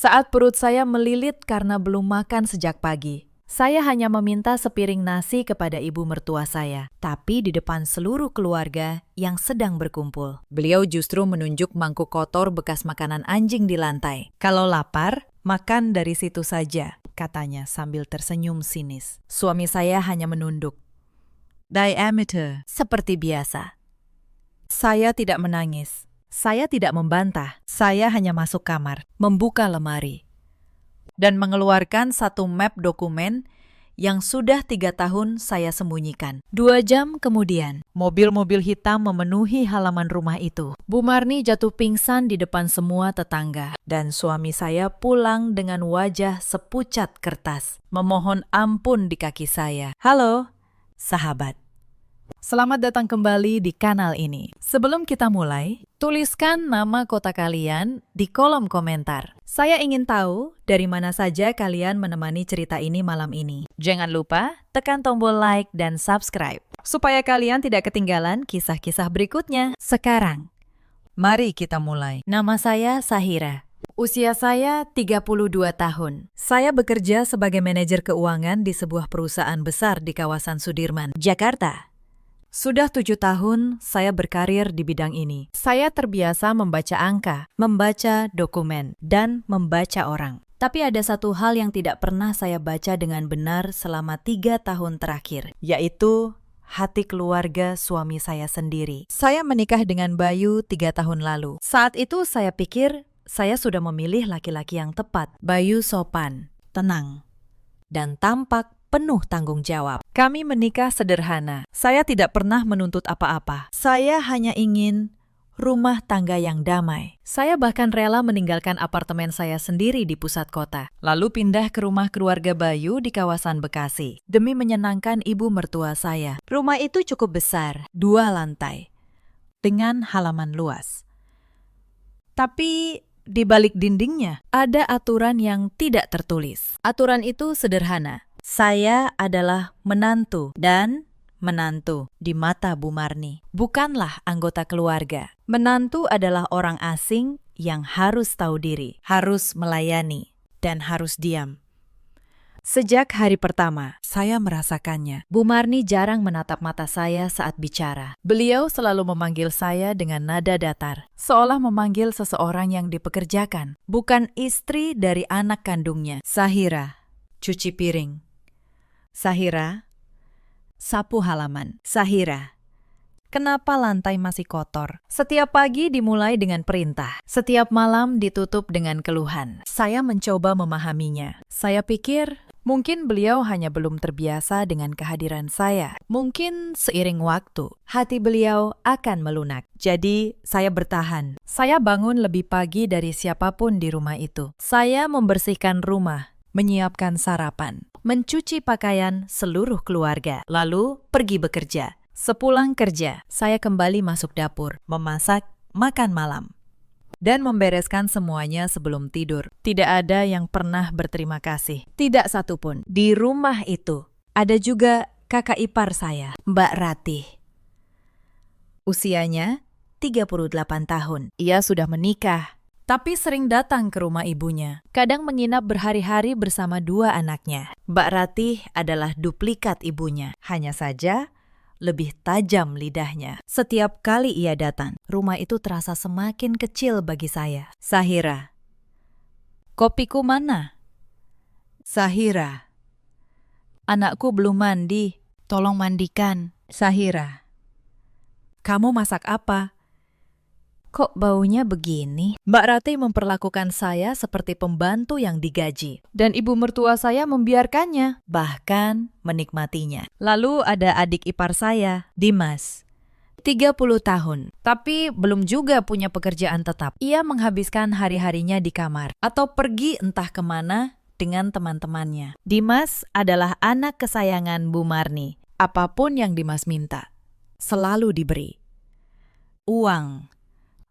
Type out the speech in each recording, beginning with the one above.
Saat perut saya melilit karena belum makan sejak pagi, saya hanya meminta sepiring nasi kepada ibu mertua saya, tapi di depan seluruh keluarga yang sedang berkumpul. Beliau justru menunjuk mangkuk kotor bekas makanan anjing di lantai. Kalau lapar, makan dari situ saja, katanya sambil tersenyum sinis. Suami saya hanya menunduk. Diameter, seperti biasa. Saya tidak menangis. Saya tidak membantah, saya hanya masuk kamar, membuka lemari, dan mengeluarkan satu map dokumen yang sudah 3 tahun saya sembunyikan. 2 jam kemudian, mobil-mobil hitam memenuhi halaman rumah itu. Bu Marni jatuh pingsan di depan semua tetangga, dan suami saya pulang dengan wajah sepucat kertas, memohon ampun di kaki saya. Halo, sahabat. Selamat datang kembali di kanal ini. Sebelum kita mulai, tuliskan nama kota kalian di kolom komentar. Saya ingin tahu dari mana saja kalian menemani cerita ini malam ini. Jangan lupa tekan tombol like dan subscribe, supaya kalian tidak ketinggalan kisah-kisah berikutnya. Sekarang, mari kita mulai. Nama saya Sahira. Usia saya 32 tahun. Saya bekerja sebagai manajer keuangan di sebuah perusahaan besar di kawasan Sudirman, Jakarta. Sudah 7 tahun saya berkarir di bidang ini. Saya terbiasa membaca angka, membaca dokumen, dan membaca orang. Tapi ada satu hal yang tidak pernah saya baca dengan benar selama 3 tahun terakhir, yaitu hati keluarga suami saya sendiri. Saya menikah dengan Bayu 3 tahun lalu. Saat itu saya pikir saya sudah memilih laki-laki yang tepat. Bayu sopan, tenang, dan tampak penuh tanggung jawab. Kami menikah sederhana. Saya tidak pernah menuntut apa-apa. Saya hanya ingin rumah tangga yang damai. Saya bahkan rela meninggalkan apartemen saya sendiri di pusat kota, lalu pindah ke rumah keluarga Bayu di kawasan Bekasi, demi menyenangkan ibu mertua saya. Rumah itu cukup besar, 2 lantai, dengan halaman luas. Tapi di balik dindingnya ada aturan yang tidak tertulis. Aturan itu sederhana. Saya adalah menantu dan menantu di mata Bu Marni, bukanlah anggota keluarga. Menantu adalah orang asing yang harus tahu diri, harus melayani, dan harus diam. Sejak hari pertama, saya merasakannya. Bu Marni jarang menatap mata saya saat bicara. Beliau selalu memanggil saya dengan nada datar, seolah memanggil seseorang yang dipekerjakan, bukan istri dari anak kandungnya. Sahira, cuci piring. Sahira, sapu halaman. Sahira, kenapa lantai masih kotor? Setiap pagi dimulai dengan perintah. Setiap malam ditutup dengan keluhan. Saya mencoba memahaminya. Saya pikir mungkin beliau hanya belum terbiasa dengan kehadiran saya. Mungkin seiring waktu, hati beliau akan melunak. Jadi, saya bertahan. Saya bangun lebih pagi dari siapapun di rumah itu. Saya membersihkan rumah, menyiapkan sarapan, mencuci pakaian seluruh keluarga, lalu pergi bekerja. Sepulang kerja, saya kembali masuk dapur, memasak, makan malam, dan membereskan semuanya sebelum tidur. Tidak ada yang pernah berterima kasih, tidak satupun. Di rumah itu, ada juga kakak ipar saya, Mbak Ratih. Usianya 38 tahun. Ia sudah menikah, tapi sering datang ke rumah ibunya. Kadang menginap berhari-hari bersama 2 anaknya. Mbak Ratih adalah duplikat ibunya. Hanya saja, lebih tajam lidahnya. Setiap kali ia datang, rumah itu terasa semakin kecil bagi saya. Sahira, kopiku mana? Sahira, anakku belum mandi. Tolong mandikan. Sahira, kamu masak apa? Kok baunya begini? Mbak Ratih memperlakukan saya seperti pembantu yang digaji. Dan ibu mertua saya membiarkannya, bahkan menikmatinya. Lalu ada adik ipar saya, Dimas. 30 tahun, tapi belum juga punya pekerjaan tetap. Ia menghabiskan hari-harinya di kamar, atau pergi entah kemana dengan teman-temannya. Dimas adalah anak kesayangan Bu Marni. Apapun yang Dimas minta, selalu diberi. Uang,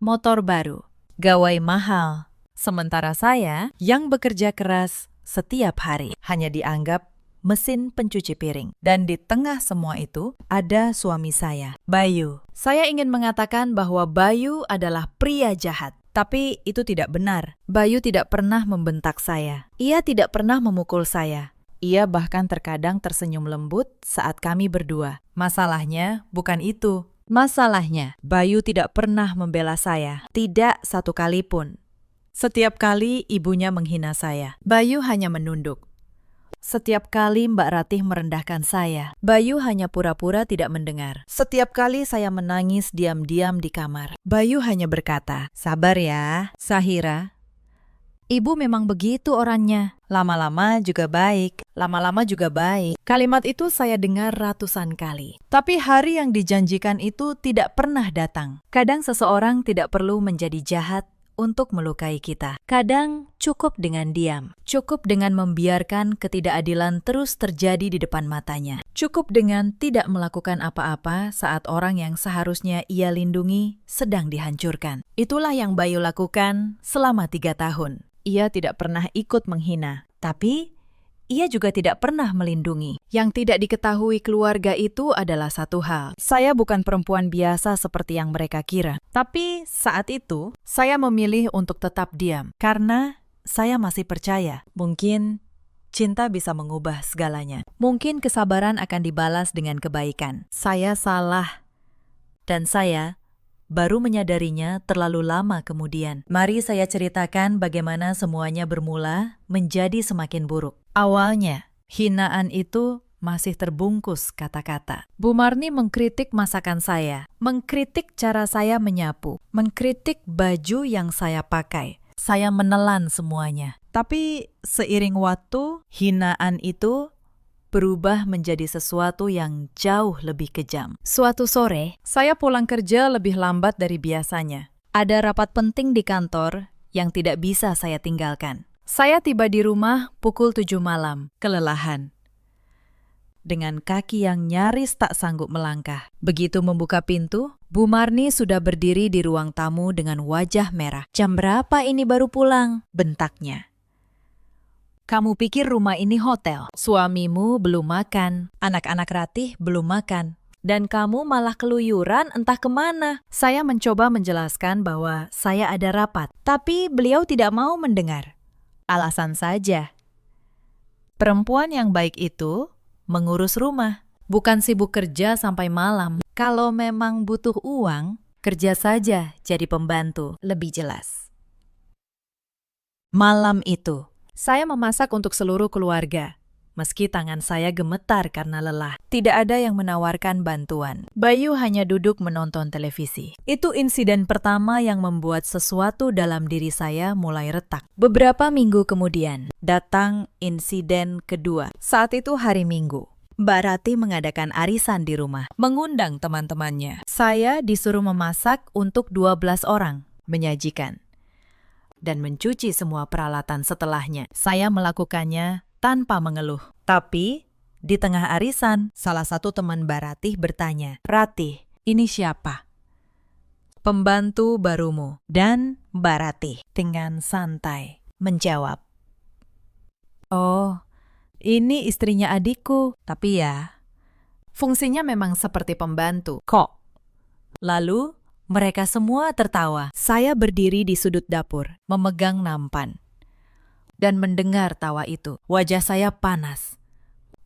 motor baru, gawai mahal. Sementara saya yang bekerja keras setiap hari hanya dianggap mesin pencuci piring. Dan di tengah semua itu ada suami saya, Bayu. Saya ingin mengatakan bahwa Bayu adalah pria jahat. Tapi itu tidak benar. Bayu tidak pernah membentak saya. Ia tidak pernah memukul saya. Ia bahkan terkadang tersenyum lembut saat kami berdua. Masalahnya bukan itu. Masalahnya, Bayu tidak pernah membela saya. Tidak satu kali pun. Setiap kali ibunya menghina saya, Bayu hanya menunduk. Setiap kali Mbak Ratih merendahkan saya, Bayu hanya pura-pura tidak mendengar. Setiap kali saya menangis diam-diam di kamar, Bayu hanya berkata, "Sabar ya, Sahira. Ibu memang begitu orangnya. Lama-lama juga baik, lama-lama juga baik." Kalimat itu saya dengar ratusan kali. Tapi hari yang dijanjikan itu tidak pernah datang. Kadang seseorang tidak perlu menjadi jahat untuk melukai kita. Kadang cukup dengan diam. Cukup dengan membiarkan ketidakadilan terus terjadi di depan matanya. Cukup dengan tidak melakukan apa-apa saat orang yang seharusnya ia lindungi sedang dihancurkan. Itulah yang Bayu lakukan selama 3 tahun. Ia tidak pernah ikut menghina, tapi ia juga tidak pernah melindungi. Yang tidak diketahui keluarga itu adalah satu hal. Saya bukan perempuan biasa seperti yang mereka kira. Tapi saat itu, saya memilih untuk tetap diam. Karena saya masih percaya, mungkin cinta bisa mengubah segalanya. Mungkin kesabaran akan dibalas dengan kebaikan. Saya salah. Dan saya baru menyadarinya terlalu lama kemudian. Mari saya ceritakan bagaimana semuanya bermula menjadi semakin buruk. Awalnya, hinaan itu masih terbungkus kata-kata. Bu Marni mengkritik masakan saya, mengkritik cara saya menyapu, mengkritik baju yang saya pakai. Saya menelan semuanya. Tapi seiring waktu, hinaan itu berubah menjadi sesuatu yang jauh lebih kejam. Suatu sore, saya pulang kerja lebih lambat dari biasanya. Ada rapat penting di kantor yang tidak bisa saya tinggalkan. Saya tiba di rumah pukul 7 malam, kelelahan. Dengan kaki yang nyaris tak sanggup melangkah. Begitu membuka pintu, Bu Marni sudah berdiri di ruang tamu dengan wajah merah. "Jam berapa ini baru pulang?" bentaknya. "Kamu pikir rumah ini hotel? Suamimu belum makan, anak-anak Ratih belum makan, dan kamu malah keluyuran entah kemana." Saya mencoba menjelaskan bahwa saya ada rapat, tapi beliau tidak mau mendengar. Alasan saja. Perempuan yang baik itu mengurus rumah, bukan sibuk kerja sampai malam. Kalau memang butuh uang, kerja saja jadi pembantu, lebih jelas. Malam itu, saya memasak untuk seluruh keluarga. Meski tangan saya gemetar karena lelah, tidak ada yang menawarkan bantuan. Bayu hanya duduk menonton televisi. Itu insiden pertama yang membuat sesuatu dalam diri saya mulai retak. Beberapa minggu kemudian, datang insiden kedua. Saat itu hari Minggu. Mbak Ratih mengadakan arisan di rumah, mengundang teman-temannya. Saya disuruh memasak untuk 12 orang, menyajikan dan mencuci semua peralatan setelahnya. Saya melakukannya tanpa mengeluh. Tapi, di tengah arisan, salah satu teman Mbak Ratih bertanya, "Ratih, ini siapa?" "Pembantu barumu." Dan Mbak Ratih dengan santai menjawab, "Oh, ini istrinya adikku. Tapi ya, fungsinya memang seperti pembantu." "Kok?" Lalu, mereka semua tertawa. Saya berdiri di sudut dapur, memegang nampan, dan mendengar tawa itu. Wajah saya panas.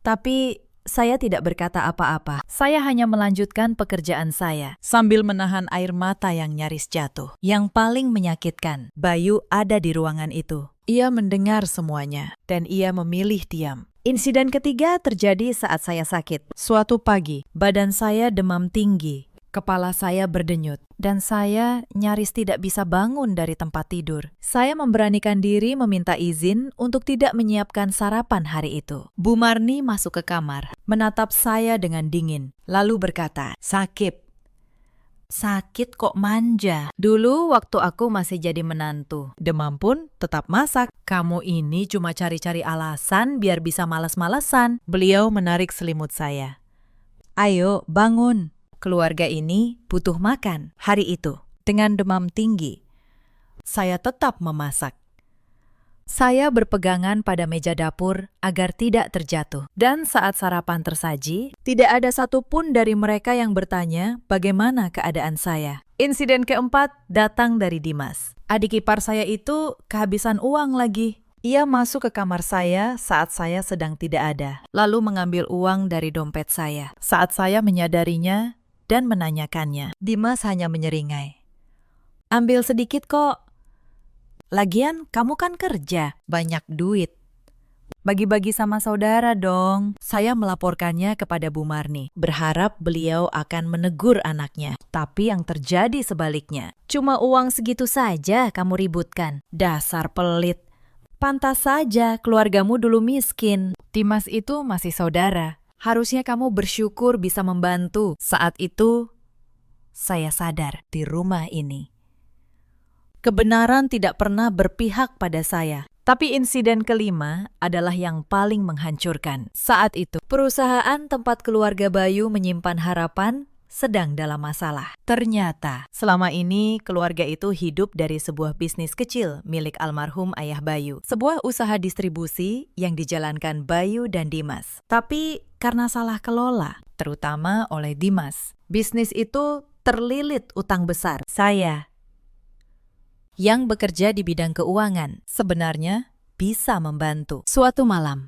Tapi saya tidak berkata apa-apa. Saya hanya melanjutkan pekerjaan saya, sambil menahan air mata yang nyaris jatuh. Yang paling menyakitkan, Bayu ada di ruangan itu. Ia mendengar semuanya, dan ia memilih diam. Insiden ketiga terjadi saat saya sakit. Suatu pagi, badan saya demam tinggi. Kepala saya berdenyut, dan saya nyaris tidak bisa bangun dari tempat tidur. Saya memberanikan diri meminta izin untuk tidak menyiapkan sarapan hari itu. Bu Marni masuk ke kamar, menatap saya dengan dingin, lalu berkata, "Sakit. Sakit kok manja. Dulu waktu aku masih jadi menantu, demam pun tetap masak. Kamu ini cuma cari-cari alasan biar bisa malas-malesan." Beliau menarik selimut saya. "Ayo, bangun. Keluarga ini butuh makan." Hari itu, dengan demam tinggi, saya tetap memasak. Saya berpegangan pada meja dapur agar tidak terjatuh. Dan saat sarapan tersaji, tidak ada satupun dari mereka yang bertanya bagaimana keadaan saya. Insiden keempat datang dari Dimas. Adik ipar saya itu kehabisan uang lagi. Ia masuk ke kamar saya saat saya sedang tidak ada, lalu mengambil uang dari dompet saya. Saat saya menyadarinya dan menanyakannya, Dimas hanya menyeringai. Ambil sedikit kok. Lagian kamu kan kerja, banyak duit. Bagi-bagi sama saudara dong. Saya melaporkannya kepada Bu Marni, berharap beliau akan menegur anaknya. Tapi yang terjadi sebaliknya. Cuma uang segitu saja kamu ributkan. Dasar pelit. Pantas saja keluargamu dulu miskin. Dimas itu masih saudara. Harusnya kamu bersyukur bisa membantu. Saat itu, saya sadar di rumah ini. Kebenaran tidak pernah berpihak pada saya. Tapi insiden kelima adalah yang paling menghancurkan. Saat itu, perusahaan tempat keluarga Bayu menyimpan harapan sedang dalam masalah. Ternyata, selama ini keluarga itu hidup dari sebuah bisnis kecil milik almarhum ayah Bayu. Sebuah usaha distribusi yang dijalankan Bayu dan Dimas. Tapi karena salah kelola, terutama oleh Dimas, bisnis itu terlilit utang besar. Saya yang bekerja di bidang keuangan sebenarnya bisa membantu. Suatu malam,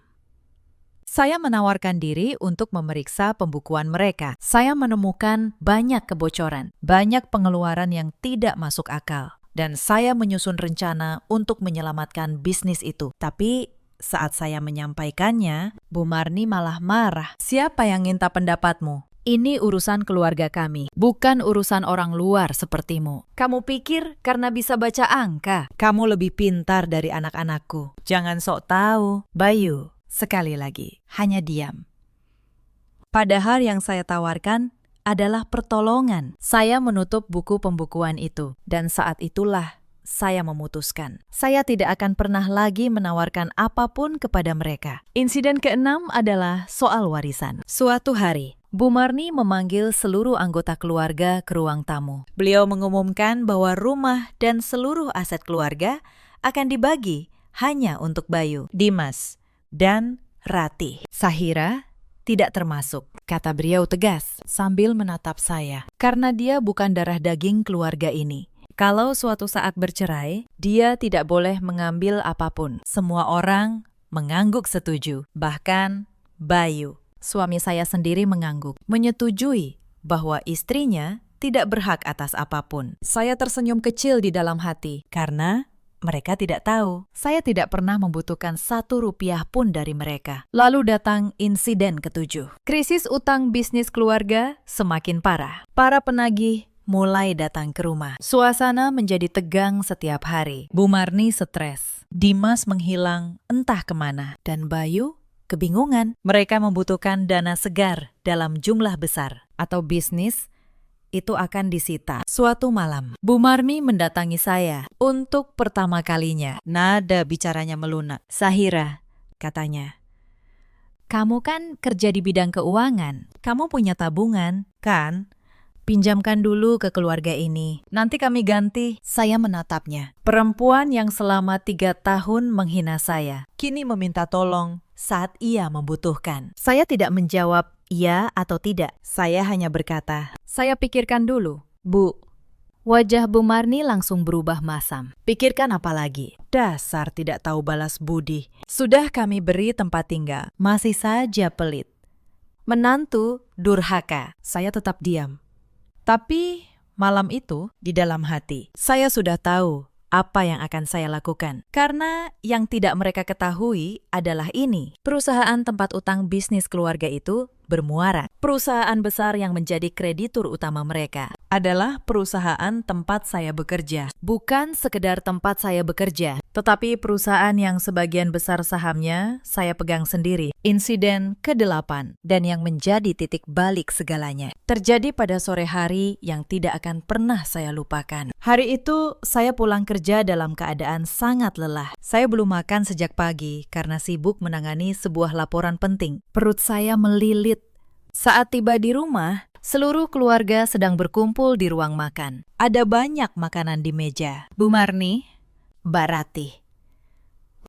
saya menawarkan diri untuk memeriksa pembukuan mereka. Saya menemukan banyak kebocoran, banyak pengeluaran yang tidak masuk akal. Dan saya menyusun rencana untuk menyelamatkan bisnis itu. Tapi saat saya menyampaikannya, Bu Marni malah marah. Siapa yang minta pendapatmu? Ini urusan keluarga kami, bukan urusan orang luar sepertimu. Kamu pikir karena bisa baca angka, kamu lebih pintar dari anak-anakku. Jangan sok tahu. Bayu, sekali lagi, hanya diam. Padahal yang saya tawarkan adalah pertolongan. Saya menutup buku pembukuan itu, dan saat itulah saya memutuskan. Saya tidak akan pernah lagi menawarkan apapun kepada mereka. Insiden keenam adalah soal warisan. Suatu hari, Bu Marni memanggil seluruh anggota keluarga ke ruang tamu. Beliau mengumumkan bahwa rumah dan seluruh aset keluarga akan dibagi hanya untuk Bayu, Dimas, dan Ratih. Sahira tidak termasuk, kata beliau tegas sambil menatap saya. Karena dia bukan darah daging keluarga ini. Kalau suatu saat bercerai, dia tidak boleh mengambil apapun. Semua orang mengangguk setuju, bahkan Bayu. Suami saya sendiri mengangguk, menyetujui bahwa istrinya tidak berhak atas apapun. Saya tersenyum kecil di dalam hati, karena mereka tidak tahu. Saya tidak pernah membutuhkan 1 rupiah pun dari mereka. Lalu datang insiden ketujuh. Krisis utang bisnis keluarga semakin parah. Para penagih mulai datang ke rumah. Suasana menjadi tegang setiap hari. Bu Marni stres. Dimas menghilang entah kemana. Dan Bayu kebingungan. Mereka membutuhkan dana segar dalam jumlah besar, atau bisnis itu akan disita. Suatu malam, Bu Marni mendatangi saya untuk pertama kalinya. Nada bicaranya melunak. Sahira, katanya, kamu kan kerja di bidang keuangan. Kamu punya tabungan, kan? Pinjamkan dulu ke keluarga ini. Nanti kami ganti. Saya menatapnya. Perempuan yang selama 3 tahun menghina saya, kini meminta tolong saat ia membutuhkan. Saya tidak menjawab iya atau tidak. Saya hanya berkata, saya pikirkan dulu, Bu. Wajah Bu Marni langsung berubah masam. Pikirkan apa lagi? Dasar tidak tahu balas budi. Sudah kami beri tempat tinggal, masih saja pelit. Menantu durhaka. Saya tetap diam. Tapi malam itu, di dalam hati, saya sudah tahu apa yang akan saya lakukan. Karena yang tidak mereka ketahui adalah ini. Perusahaan tempat utang bisnis keluarga itu bermuara. Perusahaan besar yang menjadi kreditur utama mereka adalah perusahaan tempat saya bekerja. Bukan sekedar tempat saya bekerja, tetapi perusahaan yang sebagian besar sahamnya saya pegang sendiri. Insiden ke-8 dan yang menjadi titik balik segalanya terjadi pada sore hari yang tidak akan pernah saya lupakan. Hari itu saya pulang kerja dalam keadaan sangat lelah. Saya belum makan sejak pagi karena sibuk menangani sebuah laporan penting. Perut saya melilit. Saat tiba di rumah, seluruh keluarga sedang berkumpul di ruang makan. Ada banyak makanan di meja. Bu Marni, Mbak Ratih,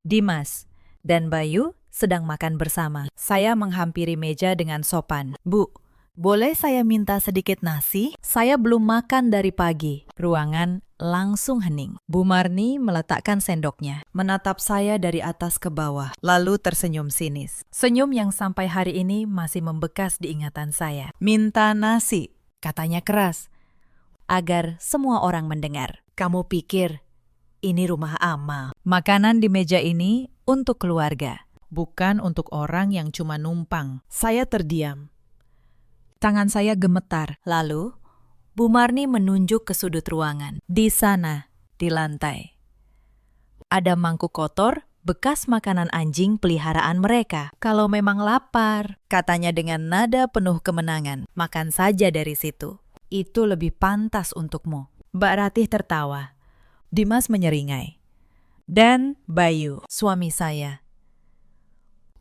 Dimas, dan Bayu sedang makan bersama. Saya menghampiri meja dengan sopan. Bu, Boleh saya minta sedikit nasi? Saya belum makan dari pagi. Ruangan langsung hening. Bu Marni meletakkan sendoknya, menatap saya dari atas ke bawah, lalu tersenyum sinis. Senyum yang sampai hari ini masih membekas di ingatan saya. Minta nasi, katanya keras, agar semua orang mendengar. Kamu pikir ini rumah amal? Makanan di meja ini untuk keluarga, bukan untuk orang yang cuma numpang. Saya terdiam. Tangan saya gemetar. Lalu, Bu Marni menunjuk ke sudut ruangan. Di sana, di lantai, ada mangkuk kotor, bekas makanan anjing peliharaan mereka. Kalau memang lapar, katanya dengan nada penuh kemenangan, makan saja dari situ. Itu lebih pantas untukmu. Mbak Ratih tertawa. Dimas menyeringai. Dan Bayu, suami saya,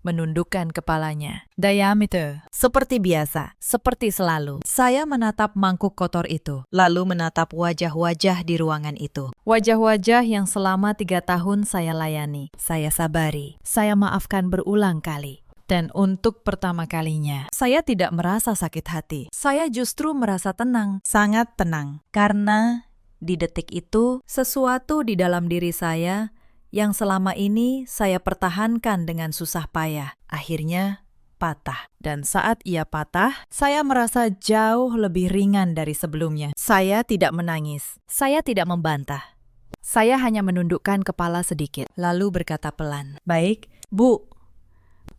menundukkan kepalanya. Diameter, seperti biasa, seperti selalu. Saya menatap mangkuk kotor itu, lalu menatap wajah-wajah di ruangan itu. Wajah-wajah yang selama 3 tahun saya layani, saya sabari, saya maafkan berulang kali. Dan untuk pertama kalinya, saya tidak merasa sakit hati. Saya justru merasa tenang, sangat tenang. Karena di detik itu, sesuatu di dalam diri saya yang selama ini saya pertahankan dengan susah payah, akhirnya patah. Dan saat ia patah, saya merasa jauh lebih ringan dari sebelumnya. Saya tidak menangis, saya tidak membantah. Saya hanya menundukkan kepala sedikit, lalu berkata pelan, "Baik, Bu."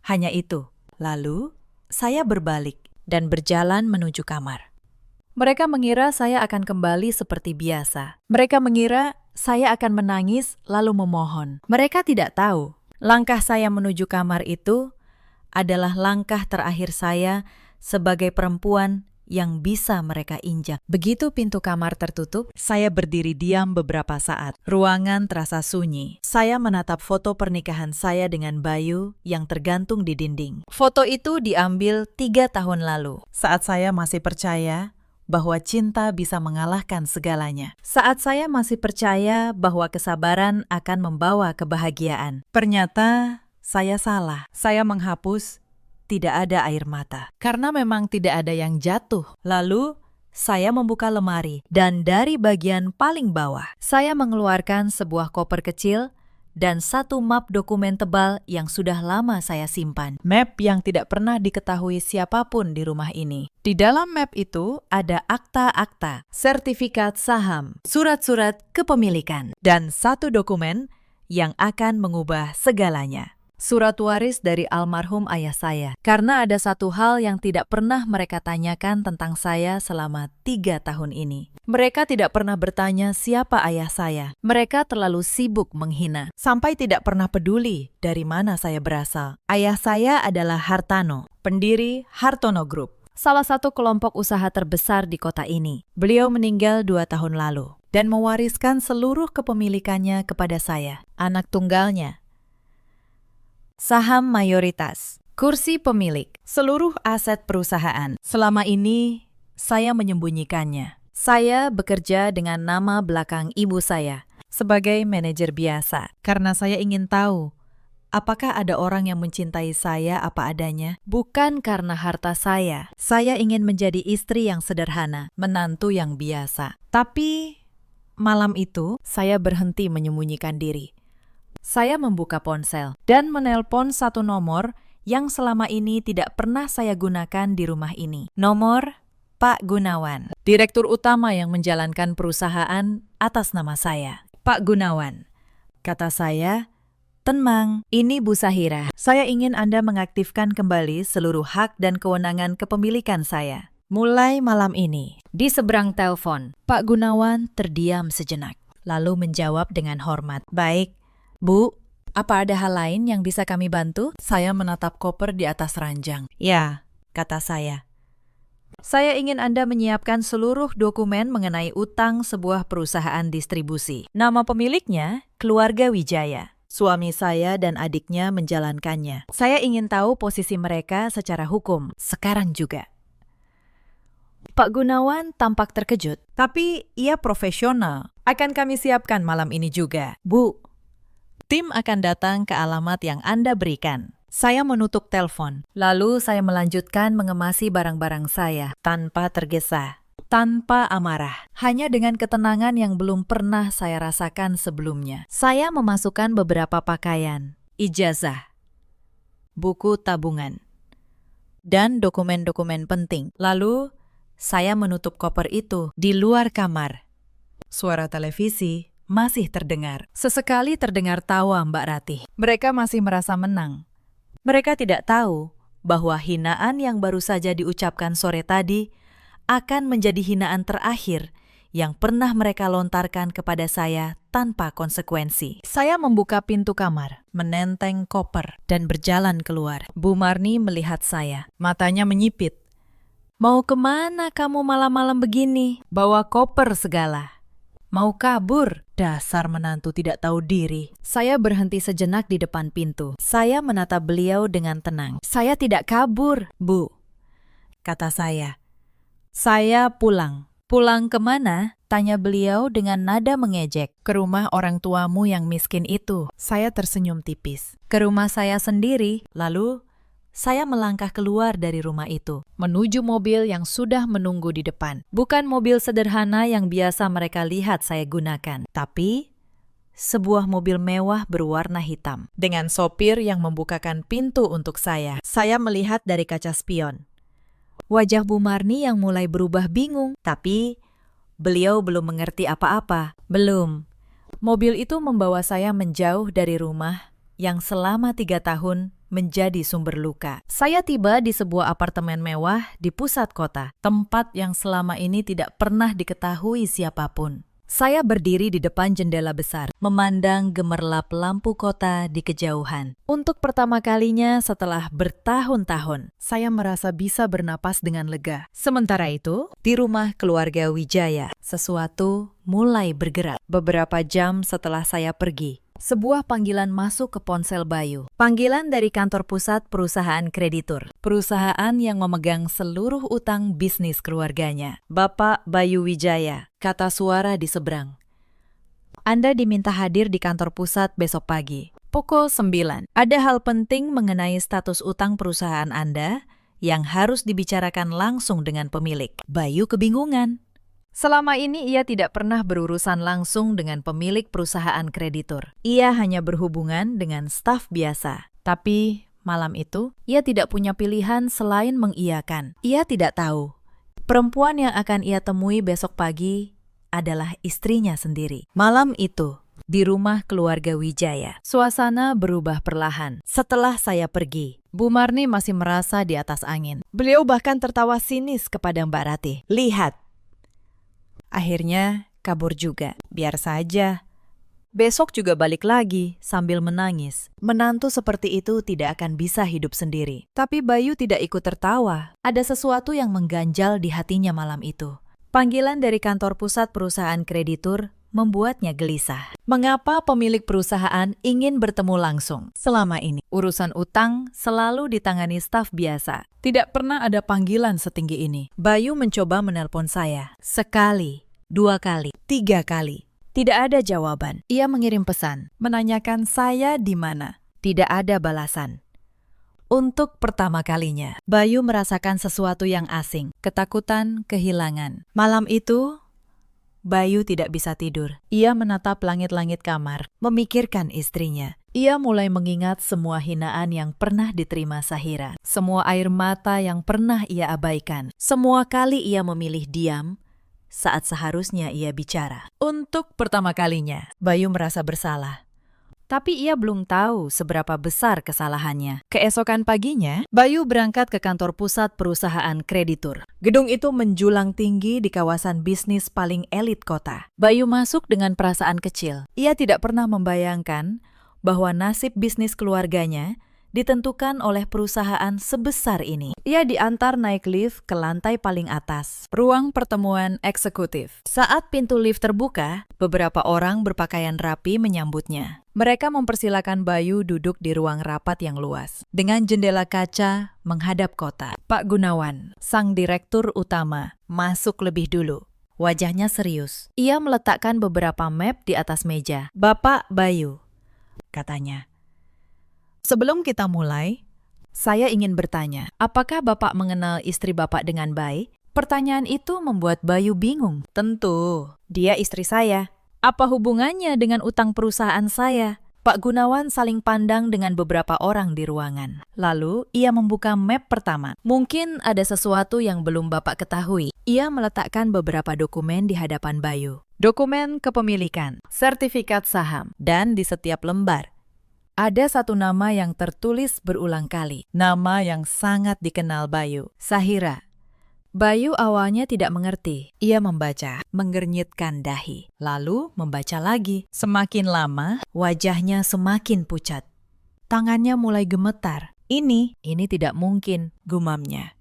Hanya itu. Lalu, saya berbalik dan berjalan menuju kamar. Mereka mengira saya akan kembali seperti biasa. Mereka mengira saya akan menangis lalu memohon. Mereka tidak tahu, langkah saya menuju kamar itu adalah langkah terakhir saya sebagai perempuan yang bisa mereka injak. Begitu pintu kamar tertutup, saya berdiri diam beberapa saat. Ruangan terasa sunyi. Saya menatap foto pernikahan saya dengan Bayu yang tergantung di dinding. Foto itu diambil 3 tahun lalu, saat saya masih percaya bahwa cinta bisa mengalahkan segalanya. Saat saya masih percaya bahwa kesabaran akan membawa kebahagiaan. Ternyata saya salah. Saya menghapus tidak ada air mata. Karena memang tidak ada yang jatuh. Lalu, saya membuka lemari. Dan dari bagian paling bawah, saya mengeluarkan sebuah koper kecil dan 1 map dokumen tebal yang sudah lama saya simpan. Map yang tidak pernah diketahui siapapun di rumah ini. Di dalam map itu ada akta-akta, sertifikat saham, surat-surat kepemilikan, dan 1 dokumen yang akan mengubah segalanya. Surat waris dari almarhum ayah saya. Karena ada satu hal yang tidak pernah mereka tanyakan tentang saya selama 3 tahun ini. Mereka tidak pernah bertanya siapa ayah saya. Mereka terlalu sibuk menghina, sampai tidak pernah peduli dari mana saya berasal. Ayah saya adalah Hartano, pendiri Hartono Group, salah satu kelompok usaha terbesar di kota ini. Beliau meninggal 2 tahun lalu dan mewariskan seluruh kepemilikannya kepada saya, anak tunggalnya. Saham mayoritas, kursi pemilik, seluruh aset perusahaan. Selama ini, saya menyembunyikannya. Saya bekerja dengan nama belakang ibu saya sebagai manajer biasa karena saya ingin tahu apakah ada orang yang mencintai saya apa adanya. Bukan karena harta saya. Saya ingin menjadi istri yang sederhana, menantu yang biasa. Tapi malam itu, saya berhenti menyembunyikan diri. Saya membuka ponsel dan menelpon 1 nomor yang selama ini tidak pernah saya gunakan di rumah ini. Nomor Pak Gunawan, direktur utama yang menjalankan perusahaan atas nama saya. Pak Gunawan, kata saya, "Tenang, ini Bu Sahira. Saya ingin Anda mengaktifkan kembali seluruh hak dan kewenangan kepemilikan saya. Mulai malam ini." Di seberang telepon, Pak Gunawan terdiam sejenak, lalu menjawab dengan hormat, "Baik, Bu, apa ada hal lain yang bisa kami bantu?" Saya menatap koper di atas ranjang. "Ya," kata saya. "Saya ingin Anda menyiapkan seluruh dokumen mengenai utang sebuah perusahaan distribusi. Nama pemiliknya, Keluarga Wijaya. Suami saya dan adiknya menjalankannya. Saya ingin tahu posisi mereka secara hukum, sekarang juga." Pak Gunawan tampak terkejut, tapi ia profesional. "Akan kami siapkan malam ini juga, Bu. Tim akan datang ke alamat yang Anda berikan. Saya menutup telepon. Lalu saya melanjutkan mengemasi barang-barang saya tanpa tergesa, tanpa amarah, hanya dengan ketenangan yang belum pernah saya rasakan sebelumnya. Saya memasukkan beberapa pakaian, ijazah, buku tabungan, dan dokumen-dokumen penting. Lalu, saya menutup koper itu di luar kamar. Suara televisi masih terdengar. Sesekali terdengar tawa Mbak Ratih. Mereka masih merasa menang. Mereka tidak tahu bahwa hinaan yang baru saja diucapkan sore tadi akan menjadi hinaan terakhir yang pernah mereka lontarkan kepada saya tanpa konsekuensi. Saya membuka pintu kamar, menenteng koper, dan berjalan keluar. Bu Marni melihat saya. Matanya menyipit. Mau kemana kamu malam-malam begini? Bawa koper segala. Mau kabur? Dasar menantu tidak tahu diri. Saya berhenti sejenak di depan pintu. Saya menatap beliau dengan tenang. Saya tidak kabur, Bu, kata saya. Saya pulang. Pulang kemana? Tanya beliau dengan nada mengejek. Ke rumah orang tuamu yang miskin itu. Saya tersenyum tipis. Ke rumah saya sendiri. Lalu, saya melangkah keluar dari rumah itu, menuju mobil yang sudah menunggu di depan. Bukan mobil sederhana yang biasa mereka lihat saya gunakan, tapi sebuah mobil mewah berwarna hitam. Dengan sopir yang membukakan pintu untuk saya. Saya melihat dari kaca spion. Wajah Bu Marni yang mulai berubah bingung, tapi beliau belum mengerti apa-apa. Belum. Mobil itu membawa saya menjauh dari rumah yang selama 3 tahun menjadi sumber luka. Saya tiba di sebuah apartemen mewah di pusat kota, tempat yang selama ini tidak pernah diketahui siapapun. Saya berdiri di depan jendela besar, memandang gemerlap lampu kota di kejauhan. Untuk pertama kalinya setelah bertahun-tahun, saya merasa bisa bernapas dengan lega. Sementara itu, di rumah keluarga Wijaya, sesuatu mulai bergerak. Beberapa jam setelah saya pergi, sebuah panggilan masuk ke ponsel Bayu. Panggilan dari kantor pusat perusahaan kreditur. Perusahaan yang memegang seluruh utang bisnis keluarganya. Bapak Bayu Wijaya, kata suara di seberang. Anda diminta hadir di kantor pusat besok pagi. Pukul 9. Ada hal penting mengenai status utang perusahaan Anda yang harus dibicarakan langsung dengan pemilik. Bayu kebingungan. Selama ini ia tidak pernah berurusan langsung dengan pemilik perusahaan kreditur. Ia hanya berhubungan dengan staf biasa. Tapi malam itu, ia tidak punya pilihan selain mengiyakan. Ia tidak tahu. Perempuan yang akan ia temui besok pagi adalah istrinya sendiri. Malam itu, di rumah keluarga Wijaya, suasana berubah perlahan. Setelah saya pergi, Bu Marni masih merasa di atas angin. Beliau bahkan tertawa sinis kepada Mbak Ratih. Lihat. Akhirnya kabur juga. Biar saja. Besok juga balik lagi sambil menangis. Menantu seperti itu tidak akan bisa hidup sendiri. Tapi Bayu tidak ikut tertawa. Ada sesuatu yang mengganjal di hatinya malam itu. Panggilan dari kantor pusat perusahaan kreditur membuatnya gelisah. Mengapa pemilik perusahaan ingin bertemu langsung? Selama ini, urusan utang selalu ditangani staf biasa. Tidak pernah ada panggilan setinggi ini. Bayu mencoba menelpon saya. Sekali, 2 kali, 3 kali. Tidak ada jawaban. Ia mengirim pesan, menanyakan saya di mana. Tidak ada balasan. Untuk pertama kalinya, Bayu merasakan sesuatu yang asing, ketakutan, kehilangan. Malam itu, Bayu tidak bisa tidur. Ia menatap langit-langit kamar, memikirkan istrinya. Ia mulai mengingat semua hinaan yang pernah diterima Sahira, semua air mata yang pernah ia abaikan, semua kali ia memilih diam saat seharusnya ia bicara. Untuk pertama kalinya, Bayu merasa bersalah. Tapi ia belum tahu seberapa besar kesalahannya. Keesokan paginya, Bayu berangkat ke kantor pusat perusahaan kreditur. Gedung itu menjulang tinggi di kawasan bisnis paling elit kota. Bayu masuk dengan perasaan kecil. Ia tidak pernah membayangkan bahwa nasib bisnis keluarganya ditentukan oleh perusahaan sebesar ini. Ia diantar naik lift ke lantai paling atas, ruang pertemuan eksekutif. Saat pintu lift terbuka, beberapa orang berpakaian rapi menyambutnya. Mereka mempersilakan Bayu duduk di ruang rapat yang luas, dengan jendela kaca menghadap kota. Pak Gunawan, sang direktur utama, masuk lebih dulu. Wajahnya serius. Ia meletakkan beberapa map di atas meja. Bapak Bayu, katanya. Sebelum kita mulai, saya ingin bertanya, apakah Bapak mengenal istri Bapak dengan baik? Pertanyaan itu membuat Bayu bingung. Tentu, dia istri saya. Apa hubungannya dengan utang perusahaan saya? Pak Gunawan saling pandang dengan beberapa orang di ruangan. Lalu, ia membuka map pertama. Mungkin ada sesuatu yang belum Bapak ketahui. Ia meletakkan beberapa dokumen di hadapan Bayu. Dokumen kepemilikan, sertifikat saham, dan di setiap lembar ada satu nama yang tertulis berulang kali. Nama yang sangat dikenal Bayu, Sahira. Bayu awalnya tidak mengerti. Ia membaca, mengernyitkan dahi, lalu membaca lagi. Semakin lama, wajahnya semakin pucat. Tangannya mulai gemetar. Ini tidak mungkin, gumamnya.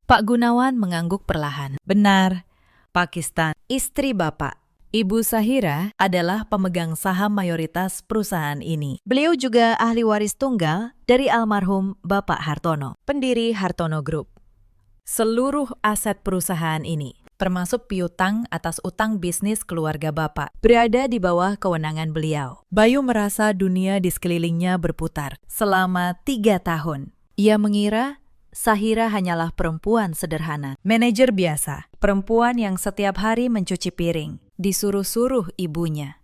Pak Gunawan mengangguk perlahan. Benar, Pakistan, istri Bapak. Ibu Sahira adalah pemegang saham mayoritas perusahaan ini. Beliau juga ahli waris tunggal dari almarhum Bapak Hartono, pendiri Hartono Group. Seluruh aset perusahaan ini, termasuk piutang atas utang bisnis keluarga Bapak, berada di bawah kewenangan beliau. Bayu merasa dunia di sekelilingnya berputar selama 3 tahun. Ia mengira Sahira hanyalah perempuan sederhana, manajer biasa, perempuan yang setiap hari mencuci piring, disuruh-suruh ibunya,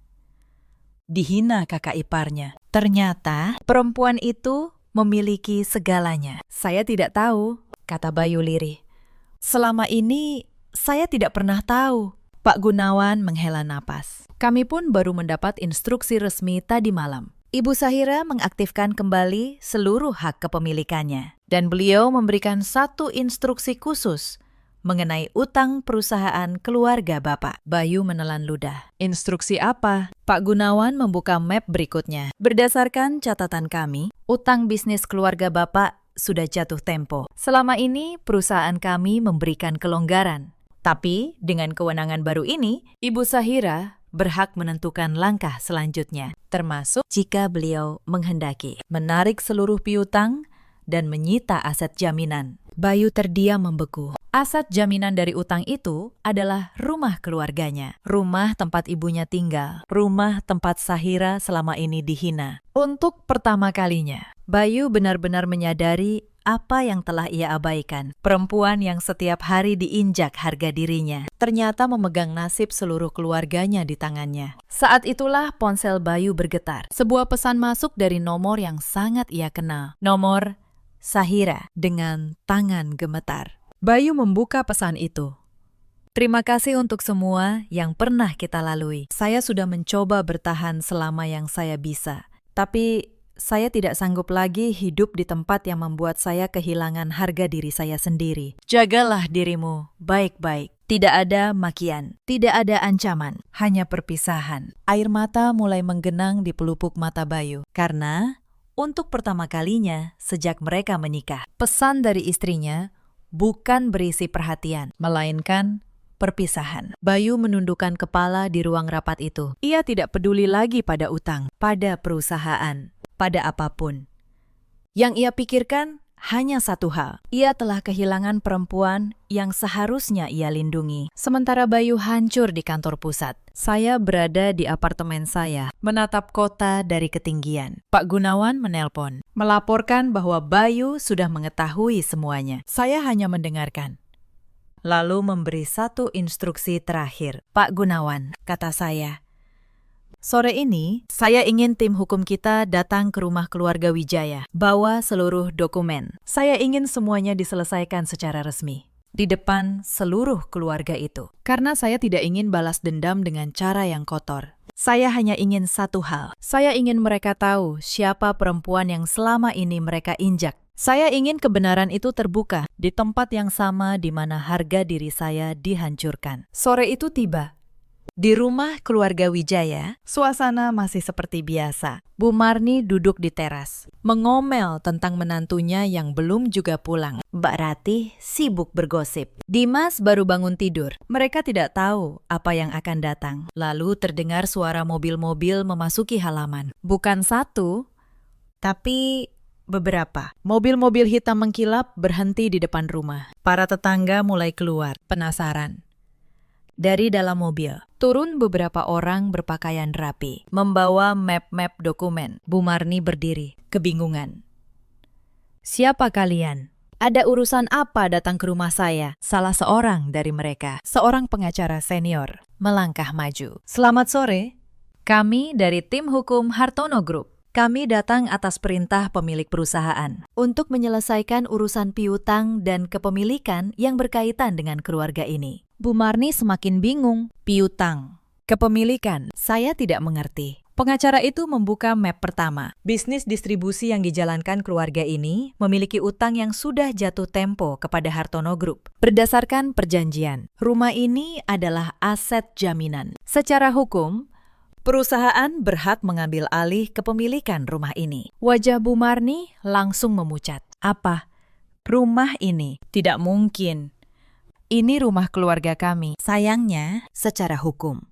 dihina kakak iparnya. Ternyata perempuan itu memiliki segalanya. Saya tidak tahu, kata Bayu lirih. Selama ini, saya tidak pernah tahu. Pak Gunawan menghela napas. Kami pun baru mendapat instruksi resmi tadi malam. Ibu Sahira mengaktifkan kembali seluruh hak kepemilikannya. Dan beliau memberikan satu instruksi khusus mengenai utang perusahaan keluarga Bapak. Bayu menelan ludah. Instruksi apa? Pak Gunawan membuka map berikutnya. Berdasarkan catatan kami, utang bisnis keluarga Bapak sudah jatuh tempo. Selama ini perusahaan kami memberikan kelonggaran. Tapi dengan kewenangan baru ini, Ibu Sahira berhak menentukan langkah selanjutnya. Termasuk jika beliau menghendaki menarik seluruh piutang dan menyita aset jaminan. Bayu terdiam membeku. Aset jaminan dari utang itu adalah rumah keluarganya, rumah tempat ibunya tinggal, rumah tempat Sahira selama ini dihina. Untuk pertama kalinya, Bayu benar-benar menyadari apa yang telah ia abaikan. Perempuan yang setiap hari diinjak harga dirinya, ternyata memegang nasib seluruh keluarganya di tangannya. Saat itulah ponsel Bayu bergetar. Sebuah pesan masuk dari nomor yang sangat ia kenal. Nomor Sahira dengan tangan gemetar. Bayu membuka pesan itu. Terima kasih untuk semua yang pernah kita lalui. Saya sudah mencoba bertahan selama yang saya bisa. Tapi saya tidak sanggup lagi hidup di tempat yang membuat saya kehilangan harga diri saya sendiri. Jagalah dirimu baik-baik. Tidak ada makian, tidak ada ancaman, hanya perpisahan. Air mata mulai menggenang di pelupuk mata Bayu. Karena untuk pertama kalinya sejak mereka menikah, pesan dari istrinya bukan berisi perhatian, melainkan perpisahan. Bayu menundukkan kepala di ruang rapat itu. Ia tidak peduli lagi pada utang, pada perusahaan, pada apapun. Yang ia pikirkan hanya satu hal. Ia telah kehilangan perempuan yang seharusnya ia lindungi. Sementara Bayu hancur di kantor pusat. Saya berada di apartemen saya, menatap kota dari ketinggian. Pak Gunawan menelpon, melaporkan bahwa Bayu sudah mengetahui semuanya. Saya hanya mendengarkan. Lalu memberi satu instruksi terakhir. Pak Gunawan, kata saya, sore ini, saya ingin tim hukum kita datang ke rumah keluarga Wijaya. Bawa seluruh dokumen. Saya ingin semuanya diselesaikan secara resmi. Di depan seluruh keluarga itu. Karena saya tidak ingin balas dendam dengan cara yang kotor. Saya hanya ingin satu hal. Saya ingin mereka tahu siapa perempuan yang selama ini mereka injak. Saya ingin kebenaran itu terbuka di tempat yang sama di mana harga diri saya dihancurkan. Sore itu tiba. Di rumah keluarga Wijaya, suasana masih seperti biasa. Bu Marni duduk di teras, mengomel tentang menantunya yang belum juga pulang. Mbak Ratih sibuk bergosip. Dimas baru bangun tidur. Mereka tidak tahu apa yang akan datang. Lalu terdengar suara mobil-mobil memasuki halaman. Bukan satu, tapi beberapa. Mobil-mobil hitam mengkilap berhenti di depan rumah. Para tetangga mulai keluar, penasaran. Dari dalam mobil, turun beberapa orang berpakaian rapi, membawa map-map dokumen. Bu Marni berdiri, kebingungan. "Siapa kalian? Ada urusan apa datang ke rumah saya?" Salah seorang dari mereka, seorang pengacara senior, melangkah maju. "Selamat sore. Kami dari tim hukum Hartono Group. Kami datang atas perintah pemilik perusahaan untuk menyelesaikan urusan piutang dan kepemilikan yang berkaitan dengan keluarga ini." Bu Marni semakin bingung. Piutang, kepemilikan, saya tidak mengerti. Pengacara itu membuka map pertama. Bisnis distribusi yang dijalankan keluarga ini memiliki utang yang sudah jatuh tempo kepada Hartono Group. Berdasarkan perjanjian, rumah ini adalah aset jaminan. Secara hukum, perusahaan berhak mengambil alih kepemilikan rumah ini. Wajah Bu Marni langsung memucat. "Apa? Rumah ini? Tidak mungkin. Ini rumah keluarga kami. Sayangnya, secara hukum,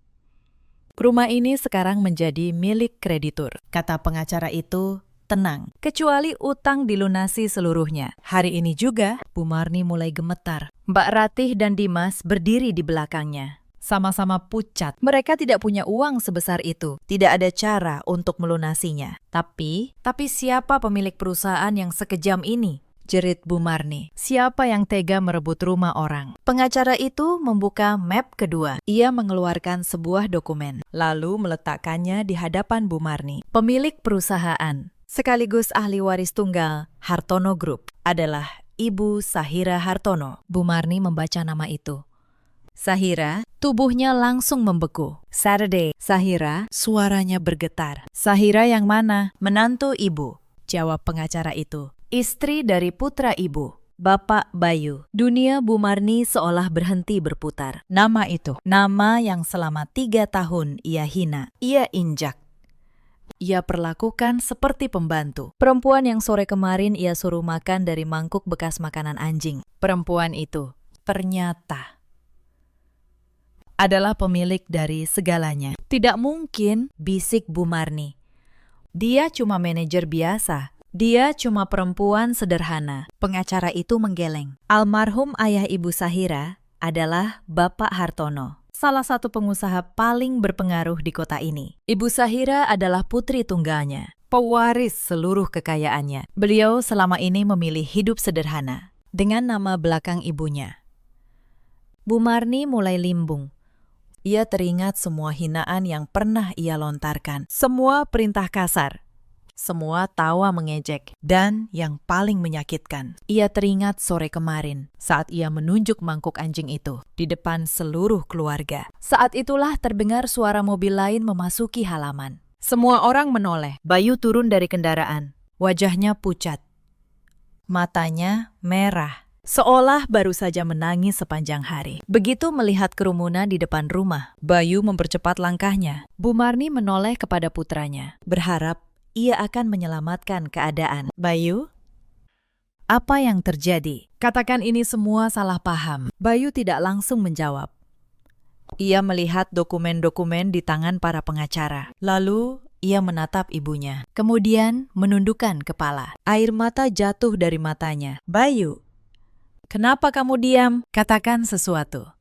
rumah ini sekarang menjadi milik kreditur," kata pengacara itu tenang. "Kecuali utang dilunasi seluruhnya." Hari ini juga, Bu Marni mulai gemetar. Mbak Ratih dan Dimas berdiri di belakangnya. Sama-sama pucat. Mereka tidak punya uang sebesar itu. Tidak ada cara untuk melunasinya. Tapi siapa pemilik perusahaan yang sekejam ini? Jerit Bu Marni. "Siapa yang tega merebut rumah orang?" Pengacara itu membuka map kedua. Ia mengeluarkan sebuah dokumen, lalu meletakkannya di hadapan Bu Marni. Pemilik perusahaan, sekaligus ahli waris tunggal Hartono Group, adalah Ibu Sahira Hartono. Bu Marni membaca nama itu. Sahira, tubuhnya langsung membeku. "Saturday, Sahira," suaranya bergetar. "Sahira yang mana?" "Menantu ibu," jawab pengacara itu. "Istri dari putra ibu, Bapak Bayu." Dunia Bu Marni seolah berhenti berputar. Nama itu, nama yang selama 3 tahun ia hina, ia injak. Ia perlakukan seperti pembantu. Perempuan yang sore kemarin ia suruh makan dari mangkuk bekas makanan anjing. Perempuan itu ternyata adalah pemilik dari segalanya. "Tidak mungkin," bisik Bu Marni. "Dia cuma manajer biasa. Dia cuma perempuan sederhana." Pengacara itu menggeleng. Almarhum ayah Ibu Sahira adalah Bapak Hartono, salah satu pengusaha paling berpengaruh di kota ini. Ibu Sahira adalah putri tunggalnya, pewaris seluruh kekayaannya. Beliau selama ini memilih hidup sederhana dengan nama belakang ibunya. Bu Marni mulai limbung. Ia teringat semua hinaan yang pernah ia lontarkan, semua perintah kasar, semua tawa mengejek, dan yang paling menyakitkan, ia teringat sore kemarin saat ia menunjuk mangkuk anjing itu di depan seluruh keluarga. Saat itulah terdengar suara mobil lain memasuki halaman. Semua orang menoleh. Bayu turun dari kendaraan. Wajahnya pucat. Matanya merah, seolah baru saja menangis sepanjang hari. Begitu melihat kerumunan di depan rumah, Bayu mempercepat langkahnya. Bu Marni menoleh kepada putranya, berharap ia akan menyelamatkan keadaan. "Bayu, apa yang terjadi? Katakan ini semua salah paham." Bayu tidak langsung menjawab. Ia melihat dokumen-dokumen di tangan para pengacara. Lalu ia menatap ibunya. Kemudian menundukkan kepala. Air mata jatuh dari matanya. "Bayu, kenapa kamu diam? Katakan sesuatu."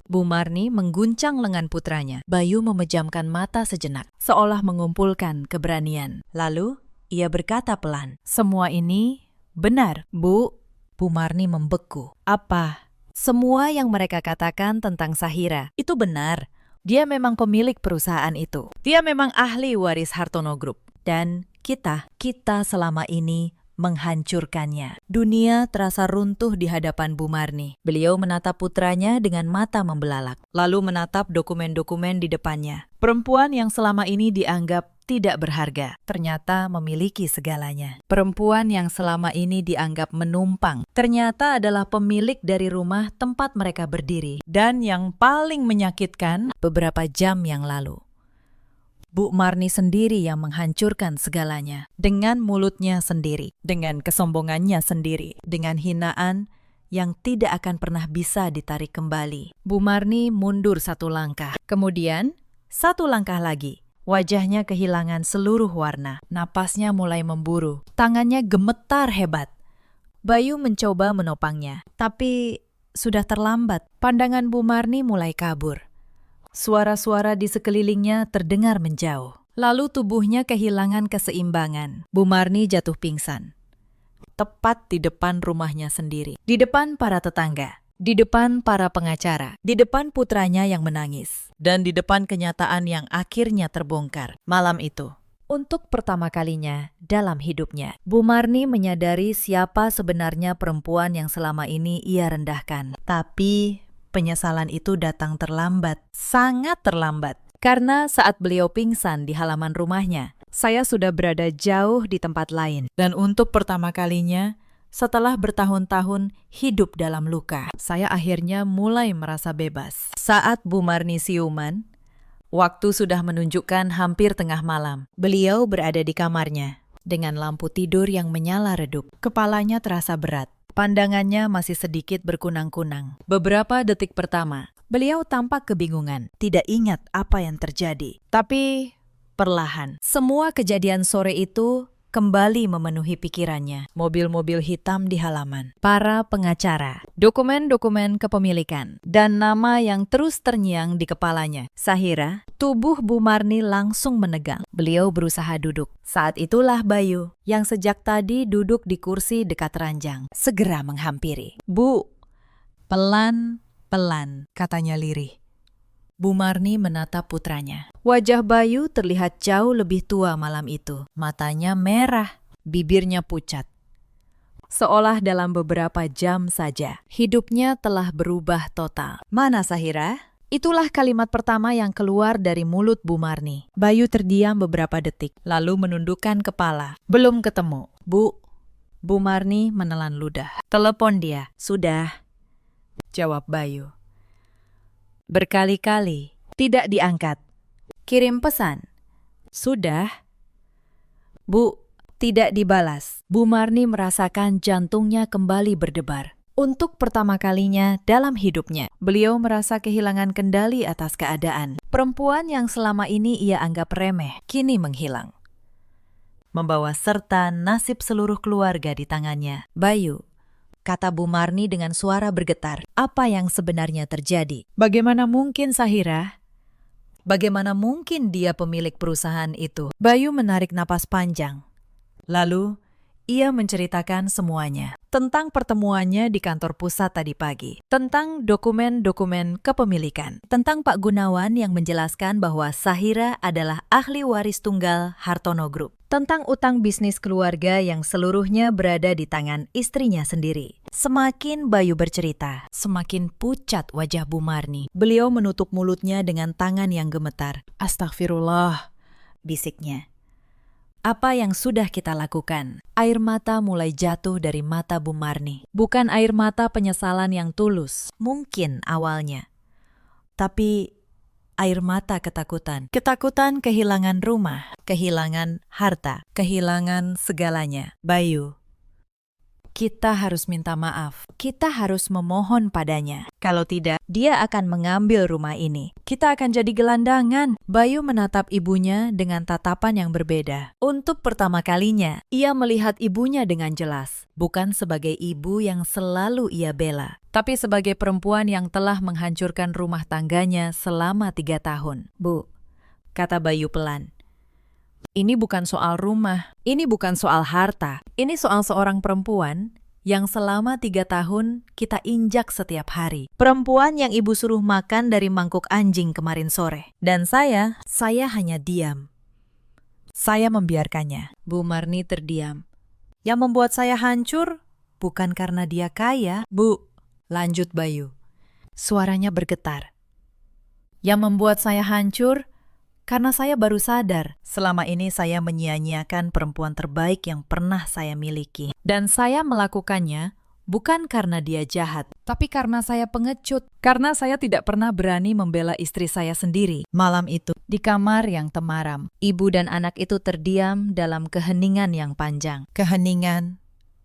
Bu Marni mengguncang lengan putranya. Bayu memejamkan mata sejenak, seolah mengumpulkan keberanian. Lalu, ia berkata pelan, "Semua ini benar, Bu." Bu Marni membeku. "Apa? Semua yang mereka katakan tentang Sahira, itu benar. Dia memang pemilik perusahaan itu. Dia memang ahli waris Hartono Group. Dan kita selama ini menghancurkannya." Dunia terasa runtuh di hadapan Bu Marni. Beliau menatap putranya dengan mata membelalak, lalu menatap dokumen-dokumen di depannya. Perempuan yang selama ini dianggap tidak berharga, ternyata memiliki segalanya. Perempuan yang selama ini dianggap menumpang, ternyata adalah pemilik dari rumah tempat mereka berdiri. Dan yang paling menyakitkan, beberapa jam yang lalu, Bu Marni sendiri yang menghancurkan segalanya. Dengan mulutnya sendiri, dengan kesombongannya sendiri, dengan hinaan yang tidak akan pernah bisa ditarik kembali. Bu Marni mundur 1 langkah, kemudian 1 langkah lagi. Wajahnya kehilangan seluruh warna, napasnya mulai memburu, tangannya gemetar hebat. Bayu mencoba menopangnya, tapi sudah terlambat. Pandangan Bu Marni mulai kabur. Suara-suara di sekelilingnya terdengar menjauh. Lalu tubuhnya kehilangan keseimbangan. Bu Marni jatuh pingsan. Tepat di depan rumahnya sendiri. Di depan para tetangga. Di depan para pengacara. Di depan putranya yang menangis. Dan di depan kenyataan yang akhirnya terbongkar. Malam itu. Untuk pertama kalinya dalam hidupnya, Bu Marni menyadari siapa sebenarnya perempuan yang selama ini ia rendahkan. Tapi penyesalan itu datang terlambat, sangat terlambat. Karena saat beliau pingsan di halaman rumahnya, saya sudah berada jauh di tempat lain. Dan untuk pertama kalinya, setelah bertahun-tahun hidup dalam luka, saya akhirnya mulai merasa bebas. Saat Bu Marni siuman, waktu sudah menunjukkan hampir tengah malam. Beliau berada di kamarnya dengan lampu tidur yang menyala redup. Kepalanya terasa berat. Pandangannya masih sedikit berkunang-kunang. Beberapa detik pertama, beliau tampak kebingungan, tidak ingat apa yang terjadi. Tapi perlahan, semua kejadian sore itu kembali memenuhi pikirannya. Mobil-mobil hitam di halaman, para pengacara, dokumen-dokumen kepemilikan, dan nama yang terus terngiang di kepalanya. Sahira, tubuh Bu Marni langsung menegang. Beliau berusaha duduk. Saat itulah Bayu, yang sejak tadi duduk di kursi dekat ranjang, segera menghampiri. "Bu, pelan-pelan," katanya lirih. Bu Marni menatap putranya. Wajah Bayu terlihat jauh lebih tua malam itu. Matanya merah, bibirnya pucat. Seolah dalam beberapa jam saja, hidupnya telah berubah total. "Mana Sahira?" Itulah kalimat pertama yang keluar dari mulut Bu Marni. Bayu terdiam beberapa detik, lalu menundukkan kepala. "Belum ketemu." "Bu." Bu Marni menelan ludah. "Telepon dia." "Sudah," jawab Bayu. Berkali-kali, tidak diangkat. "Kirim pesan." "Sudah." "Bu," tidak dibalas. Bu Marni merasakan jantungnya kembali berdebar. Untuk pertama kalinya dalam hidupnya, beliau merasa kehilangan kendali atas keadaan. Perempuan yang selama ini ia anggap remeh, kini menghilang. Membawa serta nasib seluruh keluarga di tangannya. "Bayu," kata Bu Marni dengan suara bergetar. "Apa yang sebenarnya terjadi? Bagaimana mungkin Sahira? Bagaimana mungkin dia pemilik perusahaan itu?" Bayu menarik napas panjang. Lalu, ia menceritakan semuanya. Tentang pertemuannya di kantor pusat tadi pagi. Tentang dokumen-dokumen kepemilikan. Tentang Pak Gunawan yang menjelaskan bahwa Sahira adalah ahli waris tunggal Hartono Group. Tentang utang bisnis keluarga yang seluruhnya berada di tangan istrinya sendiri. Semakin Bayu bercerita, semakin pucat wajah Bu Marni. Beliau menutup mulutnya dengan tangan yang gemetar. "Astagfirullah," bisiknya. "Apa yang sudah kita lakukan?" Air mata mulai jatuh dari mata Bu Marni. Bukan air mata penyesalan yang tulus, mungkin awalnya. Tapi air mata ketakutan. Ketakutan kehilangan rumah, kehilangan harta, kehilangan segalanya. "Bayu, kita harus minta maaf. Kita harus memohon padanya. Kalau tidak, dia akan mengambil rumah ini. Kita akan jadi gelandangan." Bayu menatap ibunya dengan tatapan yang berbeda. Untuk pertama kalinya, ia melihat ibunya dengan jelas. Bukan sebagai ibu yang selalu ia bela, tapi sebagai perempuan yang telah menghancurkan rumah tangganya selama 3 tahun. "Bu," kata Bayu pelan. "Ini bukan soal rumah, ini bukan soal harta, ini soal seorang perempuan yang selama 3 tahun kita injak setiap hari. Perempuan yang ibu suruh makan dari mangkuk anjing kemarin sore. Dan saya hanya diam. Saya membiarkannya." Bu Marni terdiam. "Yang membuat saya hancur bukan karena dia kaya." "Bu," lanjut Bayu. Suaranya bergetar. "Yang membuat saya hancur karena saya baru sadar, selama ini saya menyia-nyiakan perempuan terbaik yang pernah saya miliki. Dan saya melakukannya bukan karena dia jahat, tapi karena saya pengecut. Karena saya tidak pernah berani membela istri saya sendiri." Malam itu, di kamar yang temaram, ibu dan anak itu terdiam dalam keheningan yang panjang. Keheningan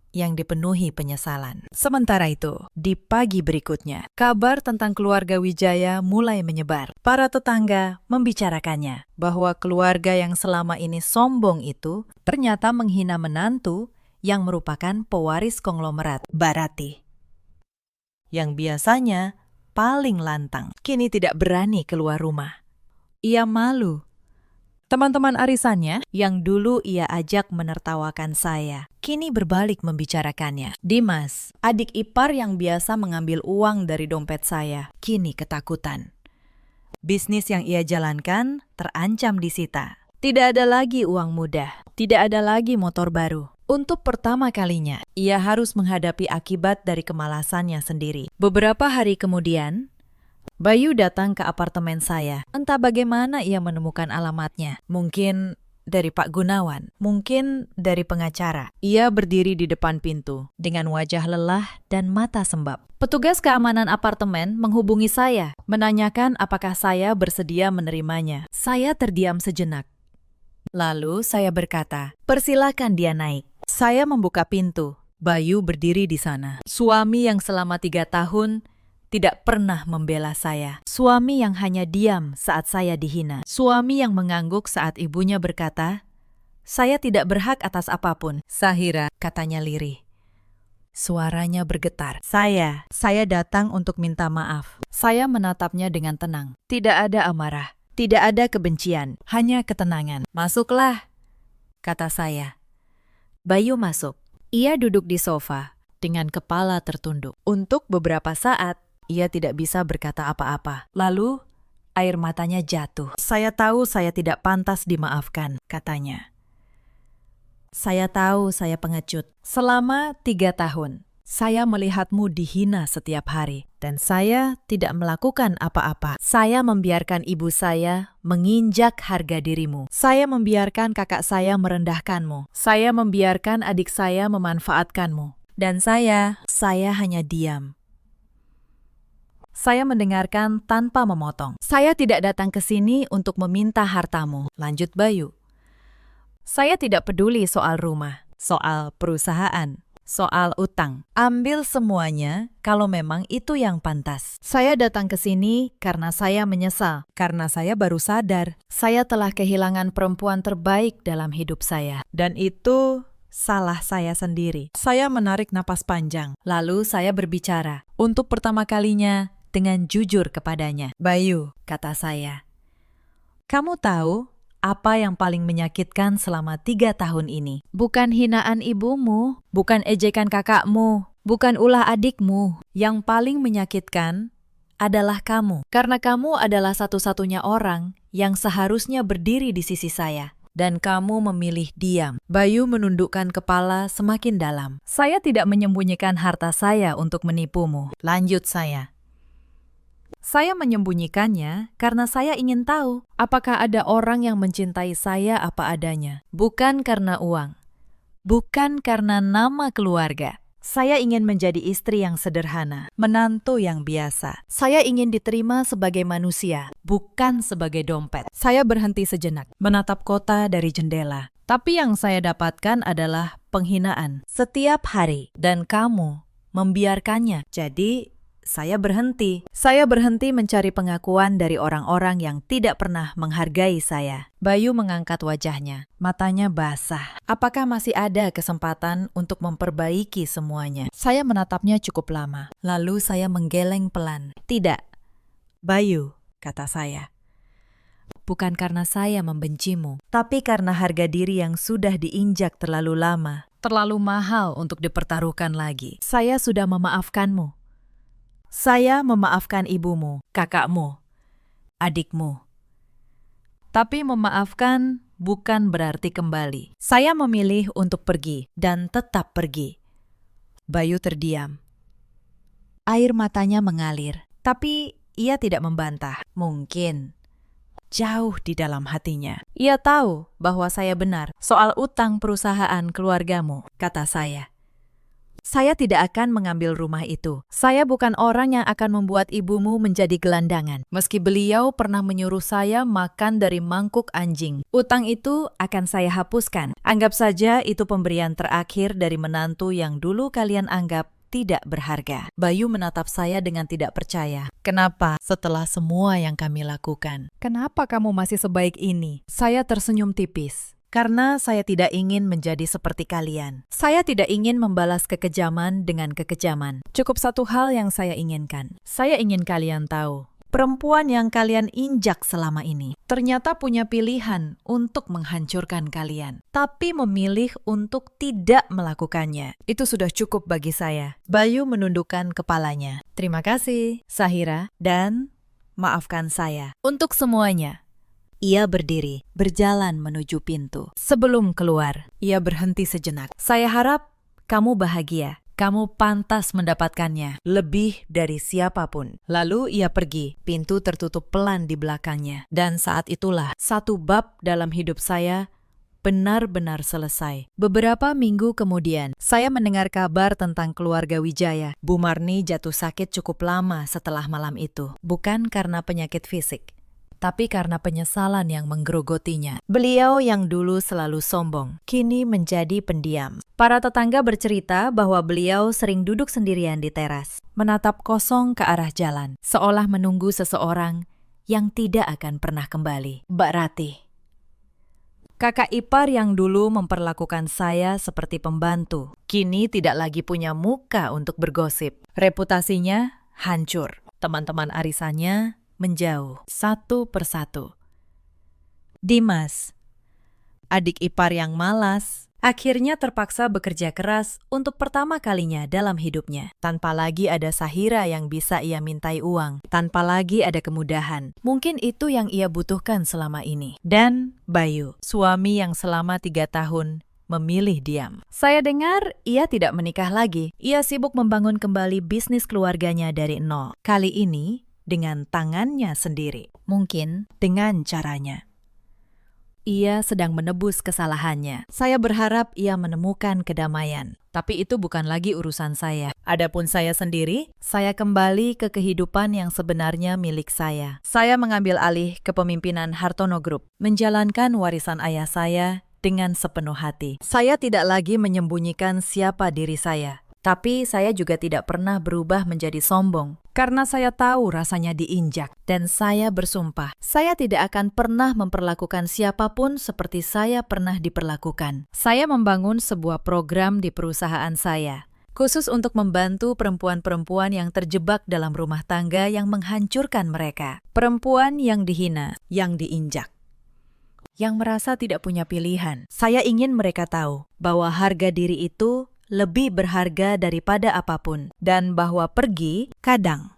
yang dipenuhi penyesalan. Sementara itu, di pagi berikutnya, kabar tentang keluarga Wijaya mulai menyebar. Para tetangga membicarakannya, bahwa keluarga yang selama ini sombong itu ternyata menghina menantu yang merupakan pewaris konglomerat, Barati. yang biasanya paling lantang, kini tidak berani keluar rumah. Ia malu. Teman-teman arisannya yang dulu ia ajak menertawakan saya, kini berbalik membicarakannya. Dimas, adik ipar yang biasa mengambil uang dari dompet saya, kini ketakutan. Bisnis yang ia jalankan terancam disita. Tidak ada lagi uang mudah, tidak ada lagi motor baru. Untuk pertama kalinya, ia harus menghadapi akibat dari kemalasannya sendiri. Beberapa hari kemudian, Bayu datang ke apartemen saya. Entah bagaimana ia menemukan alamatnya. Mungkin dari Pak Gunawan, mungkin dari pengacara. Ia berdiri di depan pintu dengan wajah lelah dan mata sembab. Petugas keamanan apartemen menghubungi saya, menanyakan apakah saya bersedia menerimanya. Saya terdiam sejenak. Lalu saya berkata, "Persilakan dia naik." Saya membuka pintu. Bayu berdiri di sana. Suami yang selama 3 tahun tidak pernah membela saya. Suami yang hanya diam saat saya dihina. Suami yang mengangguk saat ibunya berkata, "Saya tidak berhak atas apapun." "Sahira," katanya lirih. Suaranya bergetar. Saya datang untuk minta maaf." Saya menatapnya dengan tenang. Tidak ada amarah, tidak ada kebencian, hanya ketenangan. "Masuklah," kata saya. Bayu masuk. Ia duduk di sofa dengan kepala tertunduk. Untuk beberapa saat, ia tidak bisa berkata apa-apa. Lalu, air matanya jatuh. "Saya tahu saya tidak pantas dimaafkan," katanya. "Saya tahu saya pengecut. Selama 3 tahun, saya melihatmu dihina setiap hari. Dan saya tidak melakukan apa-apa. Saya membiarkan ibu saya menginjak harga dirimu. Saya membiarkan kakak saya merendahkanmu. Saya membiarkan adik saya memanfaatkanmu. Dan saya hanya diam. Saya mendengarkan tanpa memotong. Saya tidak datang ke sini untuk meminta hartamu," lanjut Bayu. "Saya tidak peduli soal rumah, soal perusahaan, soal utang. Ambil semuanya kalau memang itu yang pantas. Saya datang ke sini karena saya menyesal, karena saya baru sadar saya telah kehilangan perempuan terbaik dalam hidup saya. Dan itu salah saya sendiri." Saya menarik napas panjang, lalu saya berbicara. Untuk pertama kalinya, dengan jujur kepadanya. "Bayu," kata saya, "kamu tahu apa yang paling menyakitkan selama 3 tahun ini? Bukan hinaan ibumu, bukan ejekan kakakmu, bukan ulah adikmu. Yang paling menyakitkan adalah kamu. Karena kamu adalah satu-satunya orang yang seharusnya berdiri di sisi saya. Dan kamu memilih diam." Bayu menundukkan kepala semakin dalam. "Saya tidak menyembunyikan harta saya untuk menipumu," lanjut saya. "Saya menyembunyikannya karena saya ingin tahu apakah ada orang yang mencintai saya apa adanya. Bukan karena uang. Bukan karena nama keluarga. Saya ingin menjadi istri yang sederhana, menantu yang biasa. Saya ingin diterima sebagai manusia, bukan sebagai dompet." Saya berhenti sejenak, menatap kota dari jendela. Tapi yang saya dapatkan adalah penghinaan setiap hari. Dan kamu membiarkannya. Jadi, saya berhenti. Saya berhenti mencari pengakuan dari orang-orang yang tidak pernah menghargai saya. Bayu mengangkat wajahnya. Matanya basah. Apakah masih ada kesempatan untuk memperbaiki semuanya? Saya menatapnya cukup lama. Lalu saya menggeleng pelan. "Tidak, Bayu," kata saya. "Bukan karena saya membencimu, tapi karena harga diri yang sudah diinjak terlalu lama, terlalu mahal untuk dipertaruhkan lagi. Saya sudah memaafkanmu. Saya memaafkan ibumu, kakakmu, adikmu. Tapi memaafkan bukan berarti kembali. Saya memilih untuk pergi dan tetap pergi." Bayu terdiam. Air matanya mengalir, tapi ia tidak membantah. Mungkin jauh di dalam hatinya, ia tahu bahwa saya benar soal utang perusahaan keluargamu, kata saya. "Saya tidak akan mengambil rumah itu. Saya bukan orang yang akan membuat ibumu menjadi gelandangan. Meski beliau pernah menyuruh saya makan dari mangkuk anjing. Utang itu akan saya hapuskan. Anggap saja itu pemberian terakhir dari menantu yang dulu kalian anggap tidak berharga." Bayu menatap saya dengan tidak percaya. "Kenapa setelah semua yang kami lakukan? Kenapa kamu masih sebaik ini?" Saya tersenyum tipis. Karena saya tidak ingin menjadi seperti kalian. Saya tidak ingin membalas kekejaman dengan kekejaman. Cukup satu hal yang saya inginkan. Saya ingin kalian tahu, perempuan yang kalian injak selama ini ternyata punya pilihan untuk menghancurkan kalian, tapi memilih untuk tidak melakukannya. Itu sudah cukup bagi saya. Bayu menundukkan kepalanya. Terima kasih, Sahira, dan maafkan saya. Untuk semuanya. Ia berdiri, berjalan menuju pintu. Sebelum keluar, ia berhenti sejenak. Saya harap kamu bahagia. Kamu pantas mendapatkannya, lebih dari siapapun. Lalu ia pergi, pintu tertutup pelan di belakangnya. Dan saat itulah, satu bab dalam hidup saya benar-benar selesai. Beberapa minggu kemudian, saya mendengar kabar tentang keluarga Wijaya. Bu Marni jatuh sakit cukup lama setelah malam itu. Bukan karena penyakit fisik, tapi karena penyesalan yang menggerogotinya. Beliau yang dulu selalu sombong, kini menjadi pendiam. Para tetangga bercerita bahwa beliau sering duduk sendirian di teras, menatap kosong ke arah jalan, seolah menunggu seseorang yang tidak akan pernah kembali. Mbak Ratih, kakak ipar yang dulu memperlakukan saya seperti pembantu, kini tidak lagi punya muka untuk bergosip. Reputasinya hancur. Teman-teman arisannya menjauh satu persatu. Dimas, adik ipar yang malas, akhirnya terpaksa bekerja keras untuk pertama kalinya dalam hidupnya. Tanpa lagi ada Sahira yang bisa ia mintai uang. Tanpa lagi ada kemudahan. Mungkin itu yang ia butuhkan selama ini. Dan Bayu, suami yang selama 3 tahun memilih diam. Saya dengar ia tidak menikah lagi. Ia sibuk membangun kembali bisnis keluarganya dari nol. Kali ini dengan tangannya sendiri, mungkin dengan caranya. Ia sedang menebus kesalahannya. Saya berharap ia menemukan kedamaian. Tapi itu bukan lagi urusan saya. Adapun saya sendiri, saya kembali ke kehidupan yang sebenarnya milik saya. Saya mengambil alih kepemimpinan Hartono Group, menjalankan warisan ayah saya dengan sepenuh hati. Saya tidak lagi menyembunyikan siapa diri saya. Tapi saya juga tidak pernah berubah menjadi sombong, karena saya tahu rasanya diinjak. Dan saya bersumpah, saya tidak akan pernah memperlakukan siapapun seperti saya pernah diperlakukan. Saya membangun sebuah program di perusahaan saya, khusus untuk membantu perempuan-perempuan yang terjebak dalam rumah tangga yang menghancurkan mereka. Perempuan yang dihina, yang diinjak, yang merasa tidak punya pilihan. Saya ingin mereka tahu bahwa harga diri itu lebih berharga daripada apapun, dan bahwa pergi kadang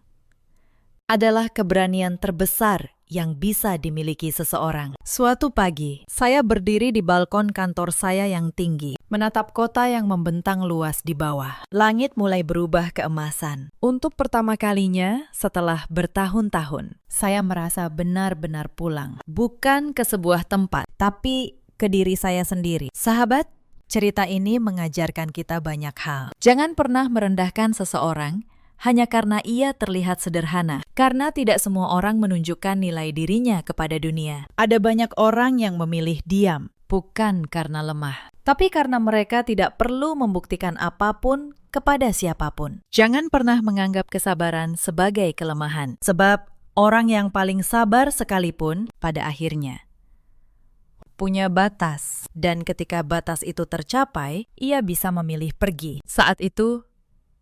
adalah keberanian terbesar yang bisa dimiliki seseorang. Suatu pagi, saya berdiri di balkon kantor saya yang tinggi, menatap kota yang membentang luas di bawah. Langit mulai berubah keemasan. Untuk pertama kalinya setelah bertahun-tahun, saya merasa benar-benar pulang. Bukan ke sebuah tempat, tapi ke diri saya sendiri. Sahabat, cerita ini mengajarkan kita banyak hal. Jangan pernah merendahkan seseorang hanya karena ia terlihat sederhana, karena tidak semua orang menunjukkan nilai dirinya kepada dunia. Ada banyak orang yang memilih diam, bukan karena lemah, tapi karena mereka tidak perlu membuktikan apapun kepada siapapun. Jangan pernah menganggap kesabaran sebagai kelemahan, sebab orang yang paling sabar sekalipun pada akhirnya punya batas, dan ketika batas itu tercapai, ia bisa memilih pergi. Saat itu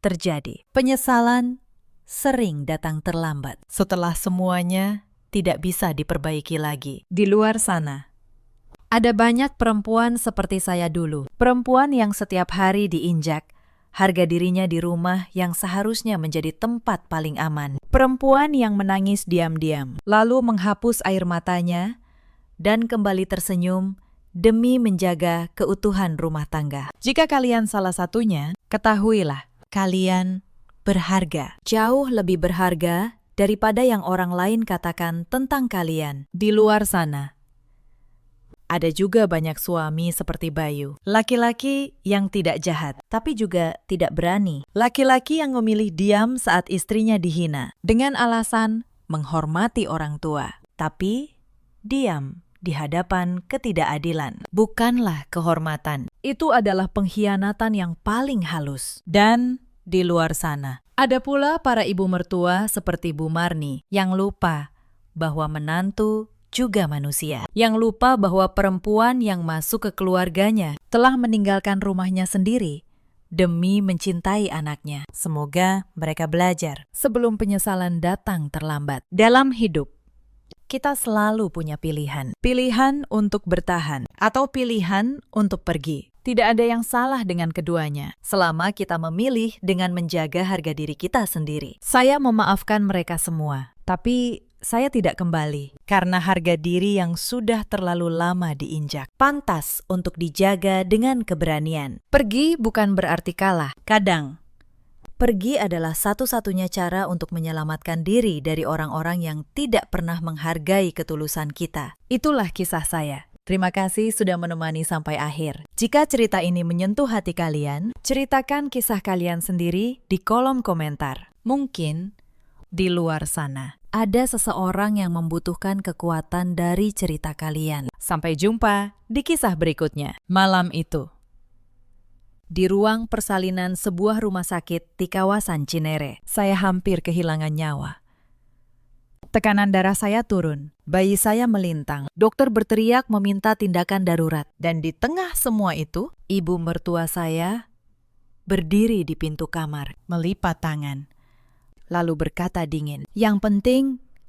terjadi penyesalan sering datang terlambat setelah semuanya tidak bisa diperbaiki lagi. Di luar sana, ada banyak perempuan seperti saya dulu, perempuan yang setiap hari diinjak, harga dirinya di rumah yang seharusnya menjadi tempat paling aman. Perempuan yang menangis diam-diam, lalu menghapus air matanya dan kembali tersenyum demi menjaga keutuhan rumah tangga. Jika kalian salah satunya, ketahuilah, kalian berharga. Jauh lebih berharga daripada yang orang lain katakan tentang kalian. Di luar sana, ada juga banyak suami seperti Bayu. Laki-laki yang tidak jahat, tapi juga tidak berani. Laki-laki yang memilih diam saat istrinya dihina, dengan alasan menghormati orang tua. Tapi diam di hadapan ketidakadilan. Bukanlah kehormatan. Itu adalah pengkhianatan yang paling halus. Dan di luar sana, ada pula para ibu mertua seperti Bu Marni yang lupa bahwa menantu juga manusia, yang lupa bahwa perempuan yang masuk ke keluarganya telah meninggalkan rumahnya sendiri demi mencintai anaknya. Semoga mereka belajar sebelum penyesalan datang terlambat. Dalam hidup, kita selalu punya pilihan. Pilihan untuk bertahan atau pilihan untuk pergi. Tidak ada yang salah dengan keduanya, selama kita memilih dengan menjaga harga diri kita sendiri. Saya memaafkan mereka semua, tapi saya tidak kembali karena harga diri yang sudah terlalu lama diinjak. Pantas untuk dijaga dengan keberanian. Pergi bukan berarti kalah. Kadang, pergi adalah satu-satunya cara untuk menyelamatkan diri dari orang-orang yang tidak pernah menghargai ketulusan kita. Itulah kisah saya. Terima kasih sudah menemani sampai akhir. Jika cerita ini menyentuh hati kalian, ceritakan kisah kalian sendiri di kolom komentar. Mungkin di luar sana ada seseorang yang membutuhkan kekuatan dari cerita kalian. Sampai jumpa di kisah berikutnya. Malam itu, di ruang persalinan sebuah rumah sakit di kawasan Cinere, saya hampir kehilangan nyawa. Tekanan darah saya turun, bayi saya melintang, dokter berteriak meminta tindakan darurat. Dan di tengah semua itu, ibu mertua saya berdiri di pintu kamar, melipat tangan, lalu berkata dingin, "Yang penting,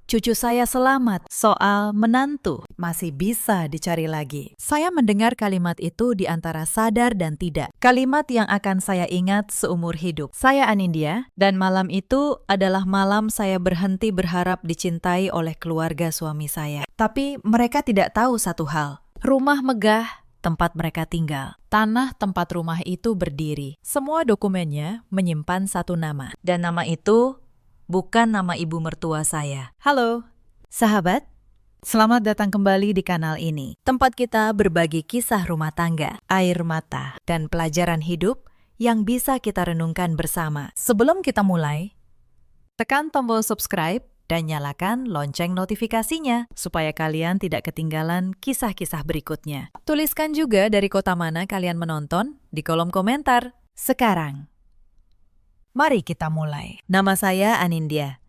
cucu saya selamat. Soal menantu masih bisa dicari lagi." Saya mendengar kalimat itu di antara sadar dan tidak. Kalimat yang akan saya ingat seumur hidup. Saya Anindya, dan malam itu adalah malam saya berhenti berharap dicintai oleh keluarga suami saya. Tapi mereka tidak tahu satu hal. Rumah megah tempat mereka tinggal. Tanah tempat rumah itu berdiri. Semua dokumennya menyimpan satu nama. Dan nama itu bukan nama ibu mertua saya. Halo, sahabat. Selamat datang kembali di kanal ini. Tempat kita berbagi kisah rumah tangga, air mata, dan pelajaran hidup yang bisa kita renungkan bersama. Sebelum kita mulai, tekan tombol subscribe dan nyalakan lonceng notifikasinya supaya kalian tidak ketinggalan kisah-kisah berikutnya. Tuliskan juga dari kota mana kalian menonton di kolom komentar. Sekarang, mari kita mulai. Nama saya Anindya.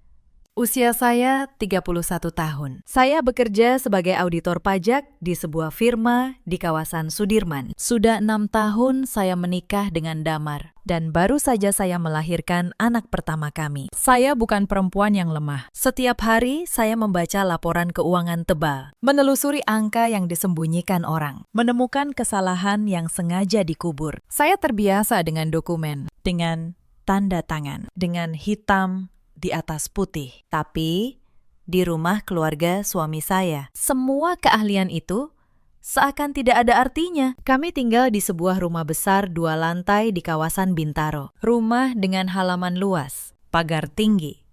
Usia saya 31 tahun. Saya bekerja sebagai auditor pajak di sebuah firma di kawasan Sudirman. Sudah 6 tahun saya menikah dengan Damar. Dan baru saja saya melahirkan anak pertama kami. Saya bukan perempuan yang lemah. Setiap hari saya membaca laporan keuangan tebal. Menelusuri angka yang disembunyikan orang. Menemukan kesalahan yang sengaja dikubur. Saya terbiasa dengan dokumen. Dengan tanda tangan. Dengan hitam di atas putih. Tapi di rumah keluarga suami saya, semua keahlian itu seakan tidak ada artinya. Kami tinggal di sebuah rumah besar 2 lantai di kawasan Bintaro. Rumah dengan halaman luas, pagar tinggi,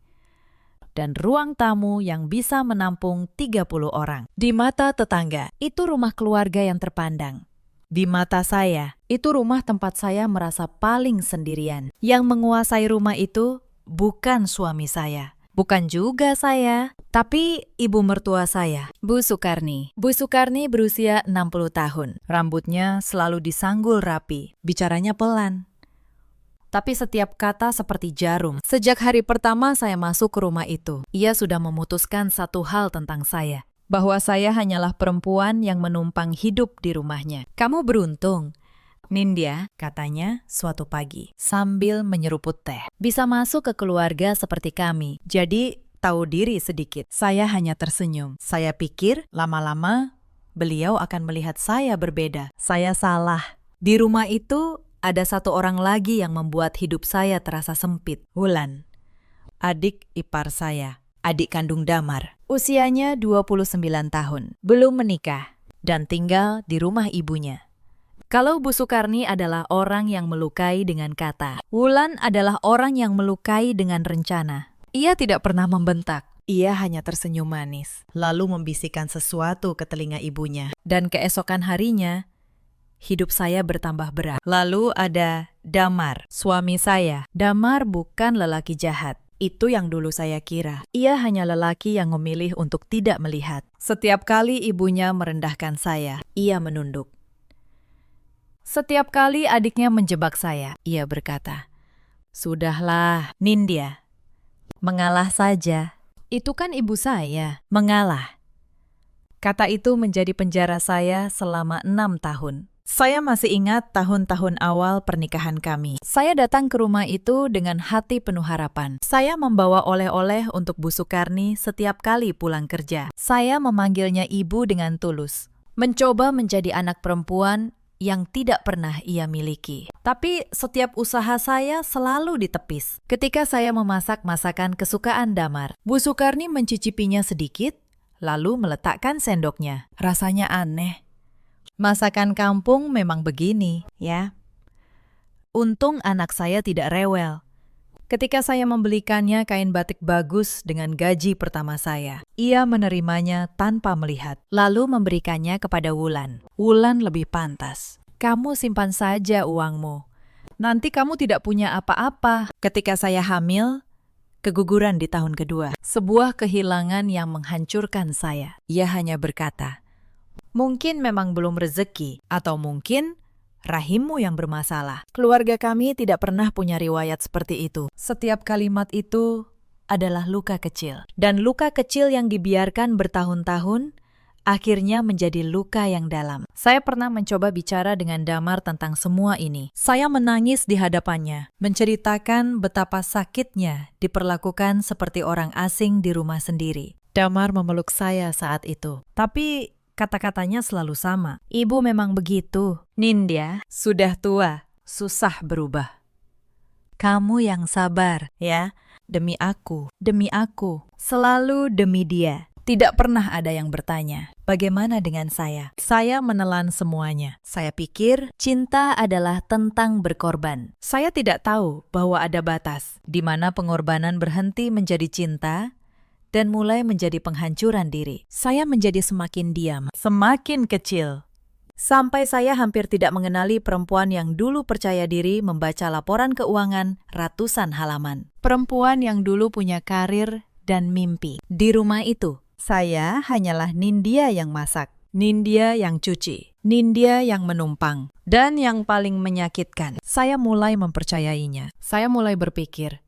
dan ruang tamu yang bisa menampung 30 orang. Di mata tetangga, itu rumah keluarga yang terpandang. Di mata saya, itu rumah tempat saya merasa paling sendirian. Yang menguasai rumah itu bukan suami saya, bukan juga saya, tapi ibu mertua saya, Bu Sukarni. Bu Sukarni berusia 60 tahun. Rambutnya selalu disanggul rapi, bicaranya pelan. Tapi setiap kata seperti jarum. Sejak hari pertama saya masuk ke rumah itu, ia sudah memutuskan satu hal tentang saya, bahwa saya hanyalah perempuan yang menumpang hidup di rumahnya. "Kamu beruntung, Nindya," katanya suatu pagi, sambil menyeruput teh. "Bisa masuk ke keluarga seperti kami, jadi tahu diri sedikit." Saya hanya tersenyum. Saya pikir lama-lama beliau akan melihat saya berbeda. Saya salah. Di rumah itu ada satu orang lagi yang membuat hidup saya terasa sempit. Wulan, adik ipar saya, adik kandung Damar. Usianya 29 tahun, belum menikah, dan tinggal di rumah ibunya. Kalau Bu Sukarni adalah orang yang melukai dengan kata, Wulan adalah orang yang melukai dengan rencana. Ia tidak pernah membentak. Ia hanya tersenyum manis, lalu membisikkan sesuatu ke telinga ibunya. Dan keesokan harinya, hidup saya bertambah berat. Lalu ada Damar, suami saya. Damar bukan lelaki jahat. Itu yang dulu saya kira. Ia hanya lelaki yang memilih untuk tidak melihat. Setiap kali ibunya merendahkan saya, ia menunduk. Setiap kali adiknya menjebak saya, ia berkata, "Sudahlah, Nindya. Mengalah saja. Itu kan ibu saya." Mengalah. Kata itu menjadi penjara saya selama 6 tahun. Saya masih ingat tahun-tahun awal pernikahan kami. Saya datang ke rumah itu dengan hati penuh harapan. Saya membawa oleh-oleh untuk Bu Sukarni setiap kali pulang kerja. Saya memanggilnya ibu dengan tulus. Mencoba menjadi anak perempuan yang tidak pernah ia miliki. Tapi setiap usaha saya selalu ditepis. Ketika saya memasak masakan kesukaan Damar, Bu Sukarni mencicipinya sedikit, lalu meletakkan sendoknya. Rasanya aneh. Masakan kampung memang begini, ya. Untung anak saya tidak rewel. Ketika saya membelikannya kain batik bagus dengan gaji pertama saya, ia menerimanya tanpa melihat, lalu memberikannya kepada Wulan. Wulan lebih pantas. Kamu simpan saja uangmu. Nanti kamu tidak punya apa-apa. Ketika saya hamil, keguguran di tahun kedua. Sebuah kehilangan yang menghancurkan saya. Ia hanya berkata, mungkin memang belum rezeki, atau mungkin rahimmu yang bermasalah. Keluarga kami tidak pernah punya riwayat seperti itu. Setiap kalimat itu adalah luka kecil. Dan luka kecil yang dibiarkan bertahun-tahun, akhirnya menjadi luka yang dalam. Saya pernah mencoba bicara dengan Damar tentang semua ini. Saya menangis di hadapannya, menceritakan betapa sakitnya diperlakukan seperti orang asing di rumah sendiri. Damar memeluk saya saat itu. Tapi kata-katanya selalu sama. Ibu memang begitu. Nindya sudah tua, susah berubah. Kamu yang sabar, ya. Demi aku, selalu demi dia. Tidak pernah ada yang bertanya, bagaimana dengan saya? Saya menelan semuanya. Saya pikir cinta adalah tentang berkorban. Saya tidak tahu bahwa ada batas, di mana pengorbanan berhenti menjadi cinta, dan mulai menjadi penghancuran diri. Saya menjadi semakin diam, semakin kecil. Sampai saya hampir tidak mengenali perempuan yang dulu percaya diri membaca laporan keuangan ratusan halaman. Perempuan yang dulu punya karir dan mimpi. Di rumah itu, saya hanyalah Nindya yang masak, Nindya yang cuci, Nindya yang menumpang. Dan yang paling menyakitkan, saya mulai mempercayainya. Saya mulai berpikir,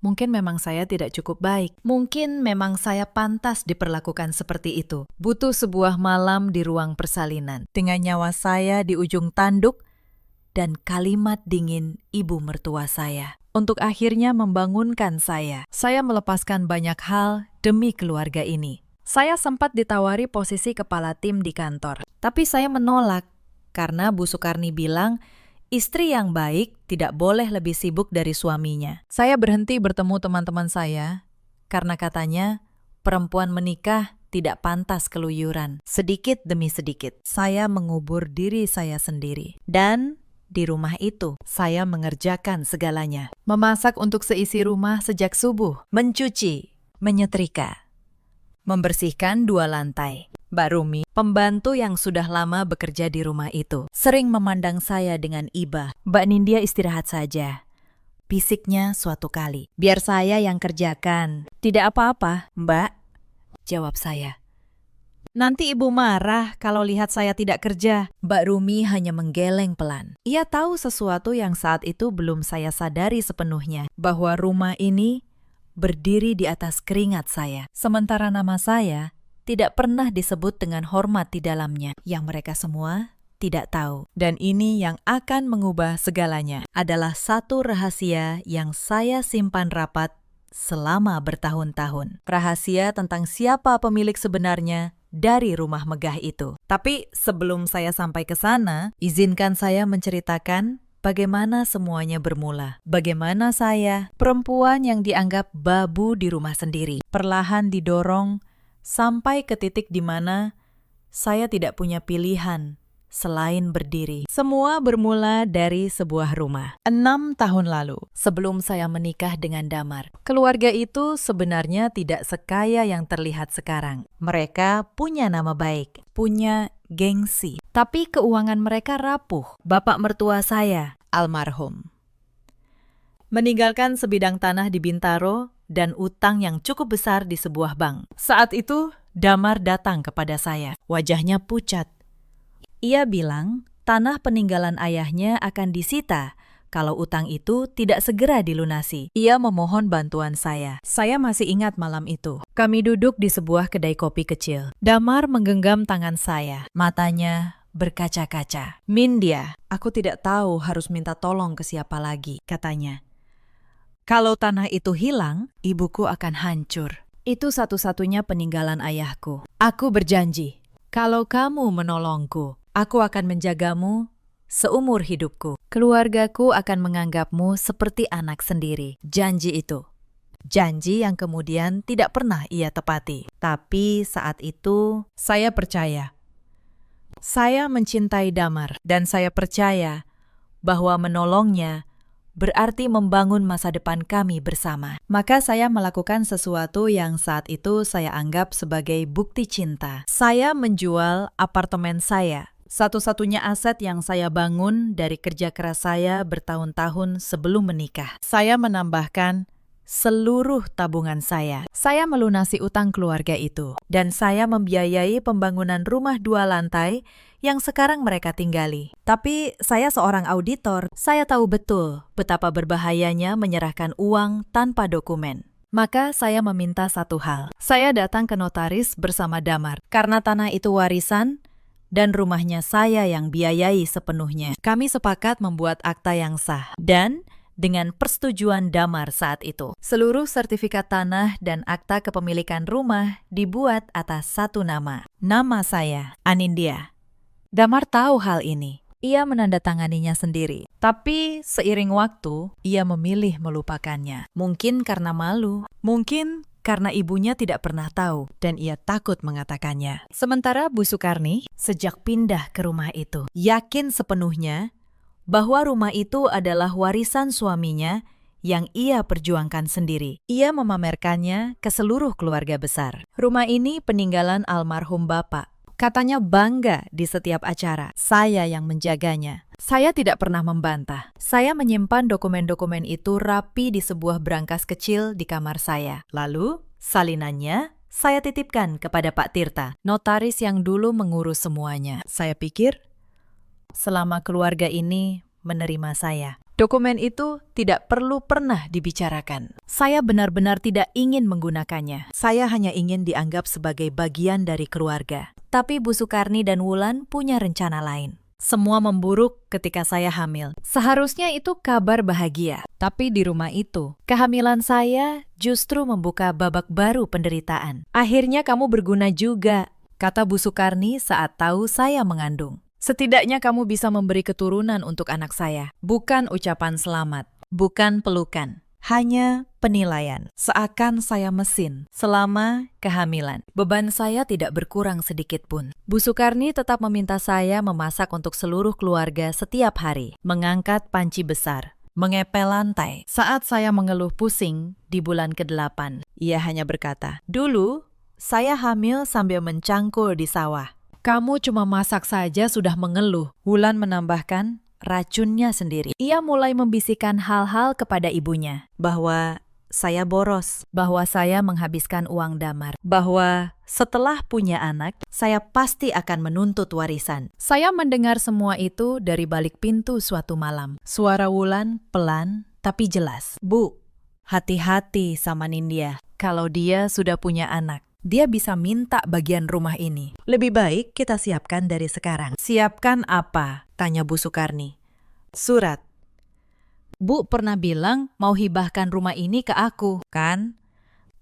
mungkin memang saya tidak cukup baik. Mungkin memang saya pantas diperlakukan seperti itu. Butuh sebuah malam di ruang persalinan. Dengan nyawa saya di ujung tanduk dan kalimat dingin ibu mertua saya. Untuk akhirnya membangunkan saya. Saya melepaskan banyak hal demi keluarga ini. Saya sempat ditawari posisi kepala tim di kantor. Tapi saya menolak karena Bu Sukarni bilang, istri yang baik tidak boleh lebih sibuk dari suaminya. Saya berhenti bertemu teman-teman saya karena katanya perempuan menikah tidak pantas keluyuran. Sedikit demi sedikit, saya mengubur diri saya sendiri. Dan di rumah itu, saya mengerjakan segalanya. Memasak untuk seisi rumah sejak subuh, mencuci, menyetrika, membersihkan 2 lantai. Mbak Rumi, pembantu yang sudah lama bekerja di rumah itu, sering memandang saya dengan iba. Mbak Nindya istirahat saja. Bisiknya suatu kali. Biar saya yang kerjakan. Tidak apa-apa, Mbak, jawab saya. Nanti ibu marah kalau lihat saya tidak kerja. Mbak Rumi hanya menggeleng pelan. Ia tahu sesuatu yang saat itu belum saya sadari sepenuhnya. Bahwa rumah ini berdiri di atas keringat saya. Sementara nama saya tidak pernah disebut dengan hormat di dalamnya, yang mereka semua tidak tahu. Dan ini yang akan mengubah segalanya adalah satu rahasia yang saya simpan rapat selama bertahun-tahun. Rahasia tentang siapa pemilik sebenarnya dari rumah megah itu. Tapi sebelum saya sampai ke sana, izinkan saya menceritakan bagaimana semuanya bermula. Bagaimana saya, perempuan yang dianggap babu di rumah sendiri, perlahan didorong sampai ke titik di mana saya tidak punya pilihan selain berdiri. Semua bermula dari sebuah rumah. 6 tahun lalu, sebelum saya menikah dengan Damar. Keluarga itu sebenarnya tidak sekaya yang terlihat sekarang. Mereka punya nama baik, punya gengsi. Tapi keuangan mereka rapuh. Bapak mertua saya, almarhum, meninggalkan sebidang tanah di Bintaro dan utang yang cukup besar di sebuah bank. Saat itu, Damar datang kepada saya. Wajahnya pucat. Ia bilang, tanah peninggalan ayahnya akan disita kalau utang itu tidak segera dilunasi. Ia memohon bantuan saya. Saya masih ingat malam itu. Kami duduk di sebuah kedai kopi kecil. Damar menggenggam tangan saya. Matanya berkaca-kaca. "Mindya, aku tidak tahu harus minta tolong ke siapa lagi," katanya. "Kalau tanah itu hilang, ibuku akan hancur. Itu satu-satunya peninggalan ayahku. Aku berjanji, kalau kamu menolongku, aku akan menjagamu seumur hidupku. Keluargaku akan menganggapmu seperti anak sendiri." Janji itu. Janji yang kemudian tidak pernah ia tepati. Tapi saat itu, saya percaya. Saya mencintai Damar, dan saya percaya bahwa menolongnya berarti membangun masa depan kami bersama. Maka saya melakukan sesuatu yang saat itu saya anggap sebagai bukti cinta. Saya menjual apartemen saya, satu-satunya aset yang saya bangun dari kerja keras saya bertahun-tahun sebelum menikah. Saya menambahkan seluruh tabungan saya. Saya melunasi utang keluarga itu. Dan saya membiayai pembangunan rumah 2 lantai yang sekarang mereka tinggali. Tapi saya seorang auditor. Saya tahu betul betapa berbahayanya menyerahkan uang tanpa dokumen. Maka saya meminta satu hal. Saya datang ke notaris bersama Damar. Karena tanah itu warisan, dan rumahnya saya yang biayai sepenuhnya. Kami sepakat membuat akta yang sah. Dan dengan persetujuan Damar saat itu, seluruh sertifikat tanah dan akta kepemilikan rumah dibuat atas satu nama. Nama saya, Anindya. Damar tahu hal ini. Ia menandatanganinya sendiri. Tapi seiring waktu, ia memilih melupakannya. Mungkin karena malu, mungkin karena ibunya tidak pernah tahu dan ia takut mengatakannya. Sementara Bu Sukarni, sejak pindah ke rumah itu, yakin sepenuhnya bahwa rumah itu adalah warisan suaminya yang ia perjuangkan sendiri. Ia memamerkannya ke seluruh keluarga besar. Rumah ini peninggalan almarhum bapak. Katanya bangga di setiap acara. Saya yang menjaganya. Saya tidak pernah membantah. Saya menyimpan dokumen-dokumen itu rapi di sebuah brankas kecil di kamar saya. Lalu, salinannya saya titipkan kepada Pak Tirta, notaris yang dulu mengurus semuanya. Saya pikir, selama keluarga ini menerima saya, dokumen itu tidak perlu pernah dibicarakan. Saya benar-benar tidak ingin menggunakannya. Saya hanya ingin dianggap sebagai bagian dari keluarga. Tapi Bu Sukarni dan Wulan punya rencana lain. Semua memburuk ketika saya hamil. Seharusnya itu kabar bahagia. Tapi di rumah itu, kehamilan saya justru membuka babak baru penderitaan. "Akhirnya kamu berguna juga," kata Bu Sukarni saat tahu saya mengandung. "Setidaknya kamu bisa memberi keturunan untuk anak saya." Bukan ucapan selamat, bukan pelukan, hanya penilaian. Seakan saya mesin selama kehamilan. Beban saya tidak berkurang sedikit pun. Bu Sukarni tetap meminta saya memasak untuk seluruh keluarga setiap hari, mengangkat panci besar, mengepel lantai. Saat saya mengeluh pusing di bulan ke-8, ia hanya berkata, "Dulu saya hamil sambil mencangkul di sawah. Kamu cuma masak saja sudah mengeluh." Wulan menambahkan racunnya sendiri. Ia mulai membisikkan hal-hal kepada ibunya, bahwa saya boros, bahwa saya menghabiskan uang Damar, bahwa setelah punya anak, saya pasti akan menuntut warisan. Saya mendengar semua itu dari balik pintu suatu malam. Suara Wulan pelan tapi jelas. "Bu, hati-hati sama Nindya. Kalau dia sudah punya anak, dia bisa minta bagian rumah ini. Lebih baik kita siapkan dari sekarang." "Siapkan apa?" tanya Bu Sukarni. "Surat. Bu pernah bilang mau hibahkan rumah ini ke aku, kan?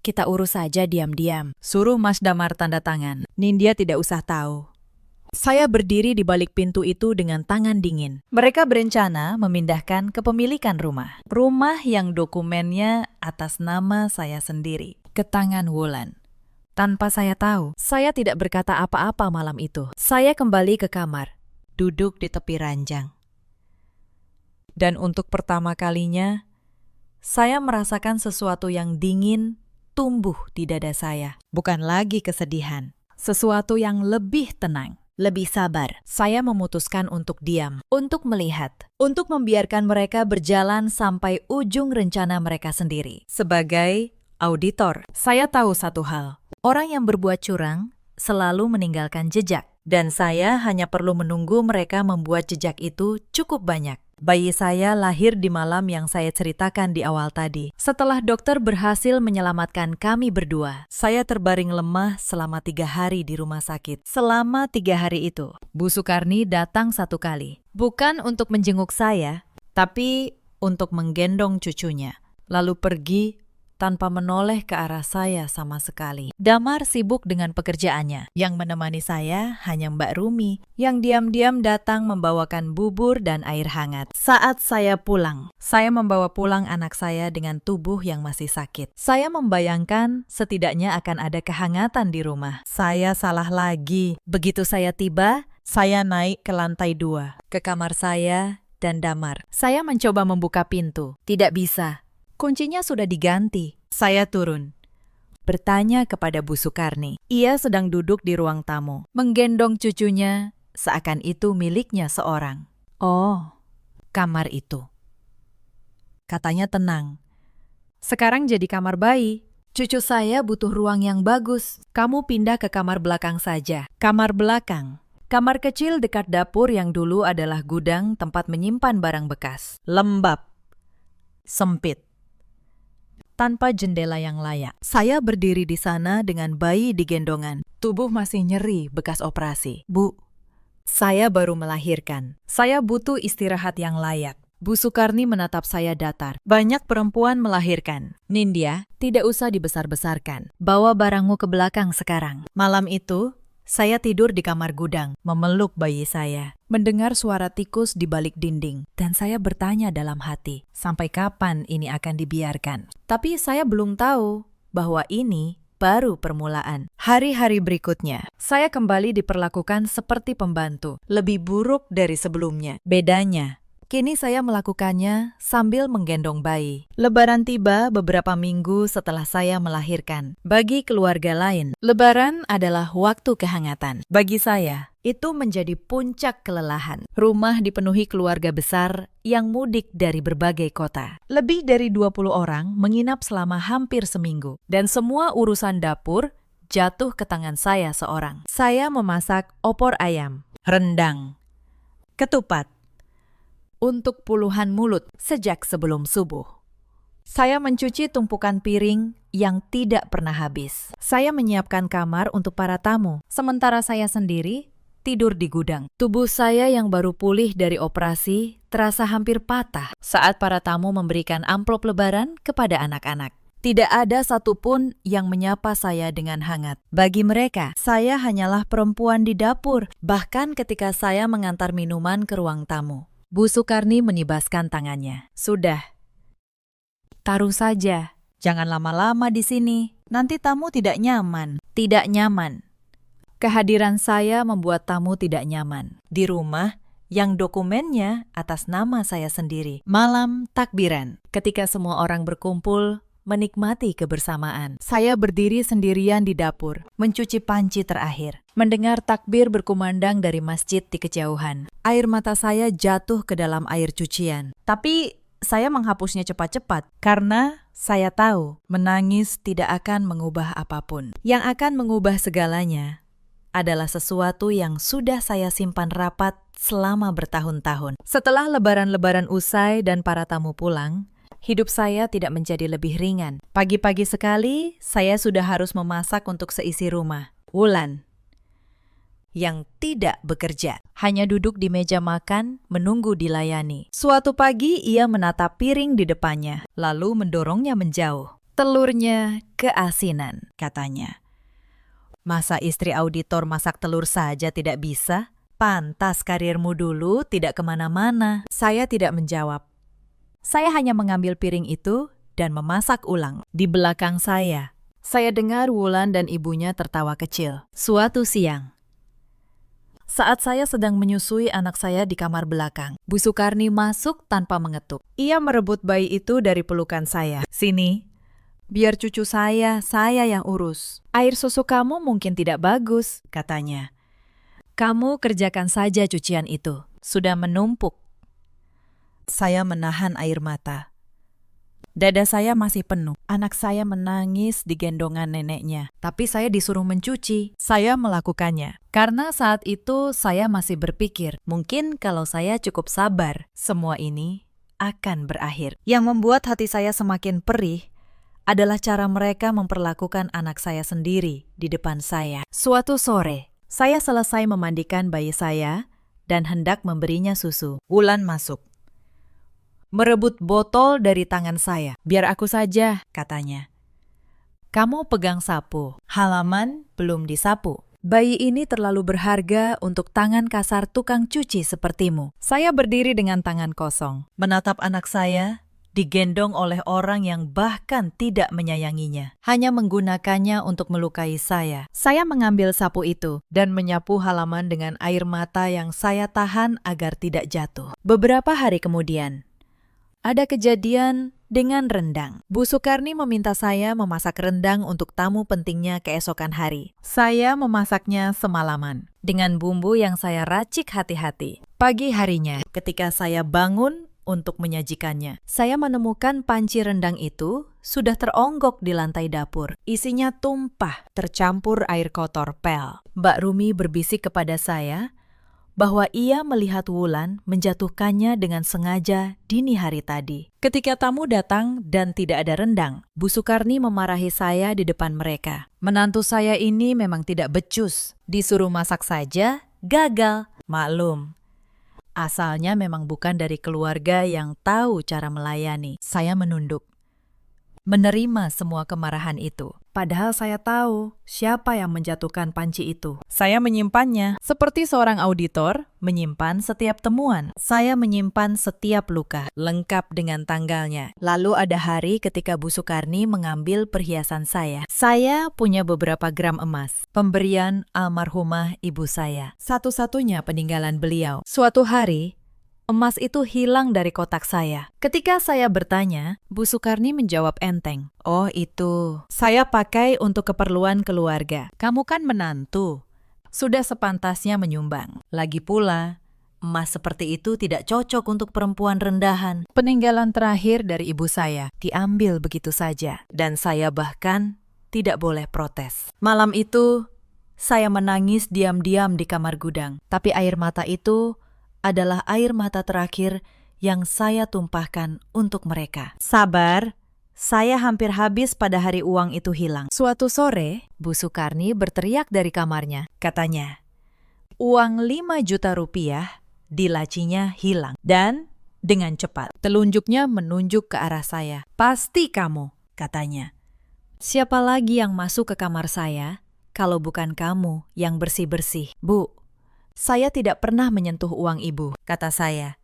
Kita urus saja diam-diam. Suruh Mas Damar tanda tangan. Nindya tidak usah tahu." Saya berdiri di balik pintu itu dengan tangan dingin. Mereka berencana memindahkan kepemilikan rumah. Rumah yang dokumennya atas nama saya sendiri, ke tangan Wulan. Tanpa saya tahu, saya tidak berkata apa-apa malam itu. Saya kembali ke kamar, duduk di tepi ranjang. Dan untuk pertama kalinya, saya merasakan sesuatu yang dingin tumbuh di dada saya. Bukan lagi kesedihan, sesuatu yang lebih tenang, lebih sabar. Saya memutuskan untuk diam, untuk melihat, untuk membiarkan mereka berjalan sampai ujung rencana mereka sendiri. Sebagai auditor, saya tahu satu hal. Orang yang berbuat curang selalu meninggalkan jejak. Dan saya hanya perlu menunggu mereka membuat jejak itu cukup banyak. Bayi saya lahir di malam yang saya ceritakan di awal tadi. Setelah dokter berhasil menyelamatkan kami berdua, saya terbaring lemah selama 3 hari di rumah sakit. Selama 3 hari itu, Bu Sukarni datang 1 kali. Bukan untuk menjenguk saya, tapi untuk menggendong cucunya. Lalu pergi tanpa menoleh ke arah saya sama sekali. Damar sibuk dengan pekerjaannya. Yang menemani saya hanya Mbak Rumi, yang diam-diam datang membawakan bubur dan air hangat. Saat saya pulang, saya membawa pulang anak saya dengan tubuh yang masih sakit. Saya membayangkan setidaknya akan ada kehangatan di rumah. Saya salah lagi. Begitu saya tiba, saya naik ke lantai 2, ke kamar saya dan Damar. Saya mencoba membuka pintu. Tidak bisa. Kuncinya sudah diganti. Saya turun, bertanya kepada Bu Sukarni. Ia sedang duduk di ruang tamu, menggendong cucunya seakan itu miliknya seorang. Oh, kamar itu. Katanya tenang. Sekarang jadi kamar bayi. Cucu saya butuh ruang yang bagus. Kamu pindah ke kamar belakang saja. Kamar belakang. Kamar kecil dekat dapur yang dulu adalah gudang tempat menyimpan barang bekas. Lembab. Sempit. Tanpa jendela yang layak. Saya berdiri di sana dengan bayi di gendongan. Tubuh masih nyeri bekas operasi. Bu, saya baru melahirkan. Saya butuh istirahat yang layak. Bu Sukarni menatap saya datar. Banyak perempuan melahirkan. Nindya, tidak usah dibesar-besarkan. Bawa barangmu ke belakang sekarang. Malam itu, saya tidur di kamar gudang, memeluk bayi saya. Mendengar suara tikus di balik dinding, dan saya bertanya dalam hati, sampai kapan ini akan dibiarkan? Tapi saya belum tahu bahwa ini baru permulaan. Hari-hari berikutnya, saya kembali diperlakukan seperti pembantu, lebih buruk dari sebelumnya. Bedanya, kini saya melakukannya sambil menggendong bayi. Lebaran tiba beberapa minggu setelah saya melahirkan. Bagi keluarga lain, Lebaran adalah waktu kehangatan. Bagi saya, itu menjadi puncak kelelahan. Rumah dipenuhi keluarga besar yang mudik dari berbagai kota. Lebih dari 20 orang menginap selama hampir seminggu. Dan semua urusan dapur jatuh ke tangan saya seorang. Saya memasak opor ayam, rendang, ketupat, untuk puluhan mulut sejak sebelum subuh. Saya mencuci tumpukan piring yang tidak pernah habis. Saya menyiapkan kamar untuk para tamu, sementara saya sendiri tidur di gudang. Tubuh saya yang baru pulih dari operasi terasa hampir patah saat para tamu memberikan amplop lebaran kepada anak-anak. Tidak ada satupun yang menyapa saya dengan hangat. Bagi mereka, saya hanyalah perempuan di dapur, bahkan ketika saya mengantar minuman ke ruang tamu. Bu Sukarni menibaskan tangannya. Sudah. Taruh saja. Jangan lama-lama di sini. Nanti tamu tidak nyaman. Tidak nyaman. Kehadiran saya membuat tamu tidak nyaman. Di rumah yang dokumennya atas nama saya sendiri. Malam takbiran. Ketika semua orang berkumpul, menikmati kebersamaan. Saya berdiri sendirian di dapur, mencuci panci terakhir. Mendengar takbir berkumandang dari masjid di kejauhan. Air mata saya jatuh ke dalam air cucian. Tapi saya menghapusnya cepat-cepat karena saya tahu menangis tidak akan mengubah apapun. Yang akan mengubah segalanya adalah sesuatu yang sudah saya simpan rapat selama bertahun-tahun. Setelah lebaran-lebaran usai dan para tamu pulang, hidup saya tidak menjadi lebih ringan. Pagi-pagi sekali, saya sudah harus memasak untuk seisi rumah. Wulan, yang tidak bekerja, hanya duduk di meja makan, menunggu dilayani. Suatu pagi, ia menatap piring di depannya, lalu mendorongnya menjauh. Telurnya keasinan, katanya. Masa istri auditor masak telur saja tidak bisa? Pantas karirmu dulu tidak kemana-mana. Saya tidak menjawab. Saya hanya mengambil piring itu dan memasak ulang. Di belakang saya dengar Wulan dan ibunya tertawa kecil. Suatu siang, saat saya sedang menyusui anak saya di kamar belakang, Bu Sukarni masuk tanpa mengetuk. Ia merebut bayi itu dari pelukan saya. Sini, biar cucu saya yang urus. Air susu kamu mungkin tidak bagus, katanya. Kamu kerjakan saja cucian itu. Sudah menumpuk. Saya menahan air mata. Dada saya masih penuh. Anak saya menangis di gendongan neneknya. Tapi saya disuruh mencuci. Saya melakukannya. Karena saat itu saya masih berpikir, mungkin kalau saya cukup sabar, semua ini akan berakhir. Yang membuat hati saya semakin perih adalah cara mereka memperlakukan anak saya sendiri di depan saya. Suatu sore, saya selesai memandikan bayi saya dan hendak memberinya susu. Wulan masuk, merebut botol dari tangan saya. "Biar aku saja," katanya. "Kamu pegang sapu. Halaman belum disapu. Bayi ini terlalu berharga untuk tangan kasar tukang cuci sepertimu." Saya berdiri dengan tangan kosong, menatap anak saya digendong oleh orang yang bahkan tidak menyayanginya, hanya menggunakannya untuk melukai saya. Saya mengambil sapu itu dan menyapu halaman dengan air mata yang saya tahan agar tidak jatuh. Beberapa hari kemudian, ada kejadian dengan rendang. Bu Sukarni meminta saya memasak rendang untuk tamu pentingnya keesokan hari. Saya memasaknya semalaman dengan bumbu yang saya racik hati-hati. Pagi harinya, ketika saya bangun untuk menyajikannya, saya menemukan panci rendang itu sudah teronggok di lantai dapur. Isinya tumpah, tercampur air kotor pel. Mbak Rumi berbisik kepada saya bahwa ia melihat Wulan menjatuhkannya dengan sengaja dini hari tadi. Ketika tamu datang dan tidak ada rendang, Bu Sukarni memarahi saya di depan mereka. Menantu saya ini memang tidak becus. Disuruh masak saja, gagal. Maklum, asalnya memang bukan dari keluarga yang tahu cara melayani. Saya menunduk, menerima semua kemarahan itu. Padahal saya tahu siapa yang menjatuhkan panci itu. Saya menyimpannya seperti seorang auditor menyimpan setiap temuan. Saya menyimpan setiap luka, lengkap dengan tanggalnya. Lalu ada hari ketika Bu Sukarni mengambil perhiasan saya. Saya punya beberapa gram emas, pemberian almarhumah ibu saya, satu-satunya peninggalan beliau. Suatu hari, emas itu hilang dari kotak saya. Ketika saya bertanya, Bu Sukarni menjawab enteng, "Oh itu, saya pakai untuk keperluan keluarga. Kamu kan menantu, sudah sepantasnya menyumbang. Lagi pula, emas seperti itu tidak cocok untuk perempuan rendahan." Peninggalan terakhir dari ibu saya diambil begitu saja, dan saya bahkan tidak boleh protes. Malam itu, saya menangis diam-diam di kamar gudang, tapi air mata itu adalah air mata terakhir yang saya tumpahkan untuk mereka. Sabar, saya hampir habis pada hari uang itu hilang. Suatu sore, Bu Sukarni berteriak dari kamarnya. Katanya, uang 5 juta rupiah di lacinya hilang. Dan dengan cepat, telunjuknya menunjuk ke arah saya. "Pasti kamu," katanya. "Siapa lagi yang masuk ke kamar saya kalau bukan kamu yang bersih-bersih?" "Bu, saya tidak pernah menyentuh uang ibu," kata saya.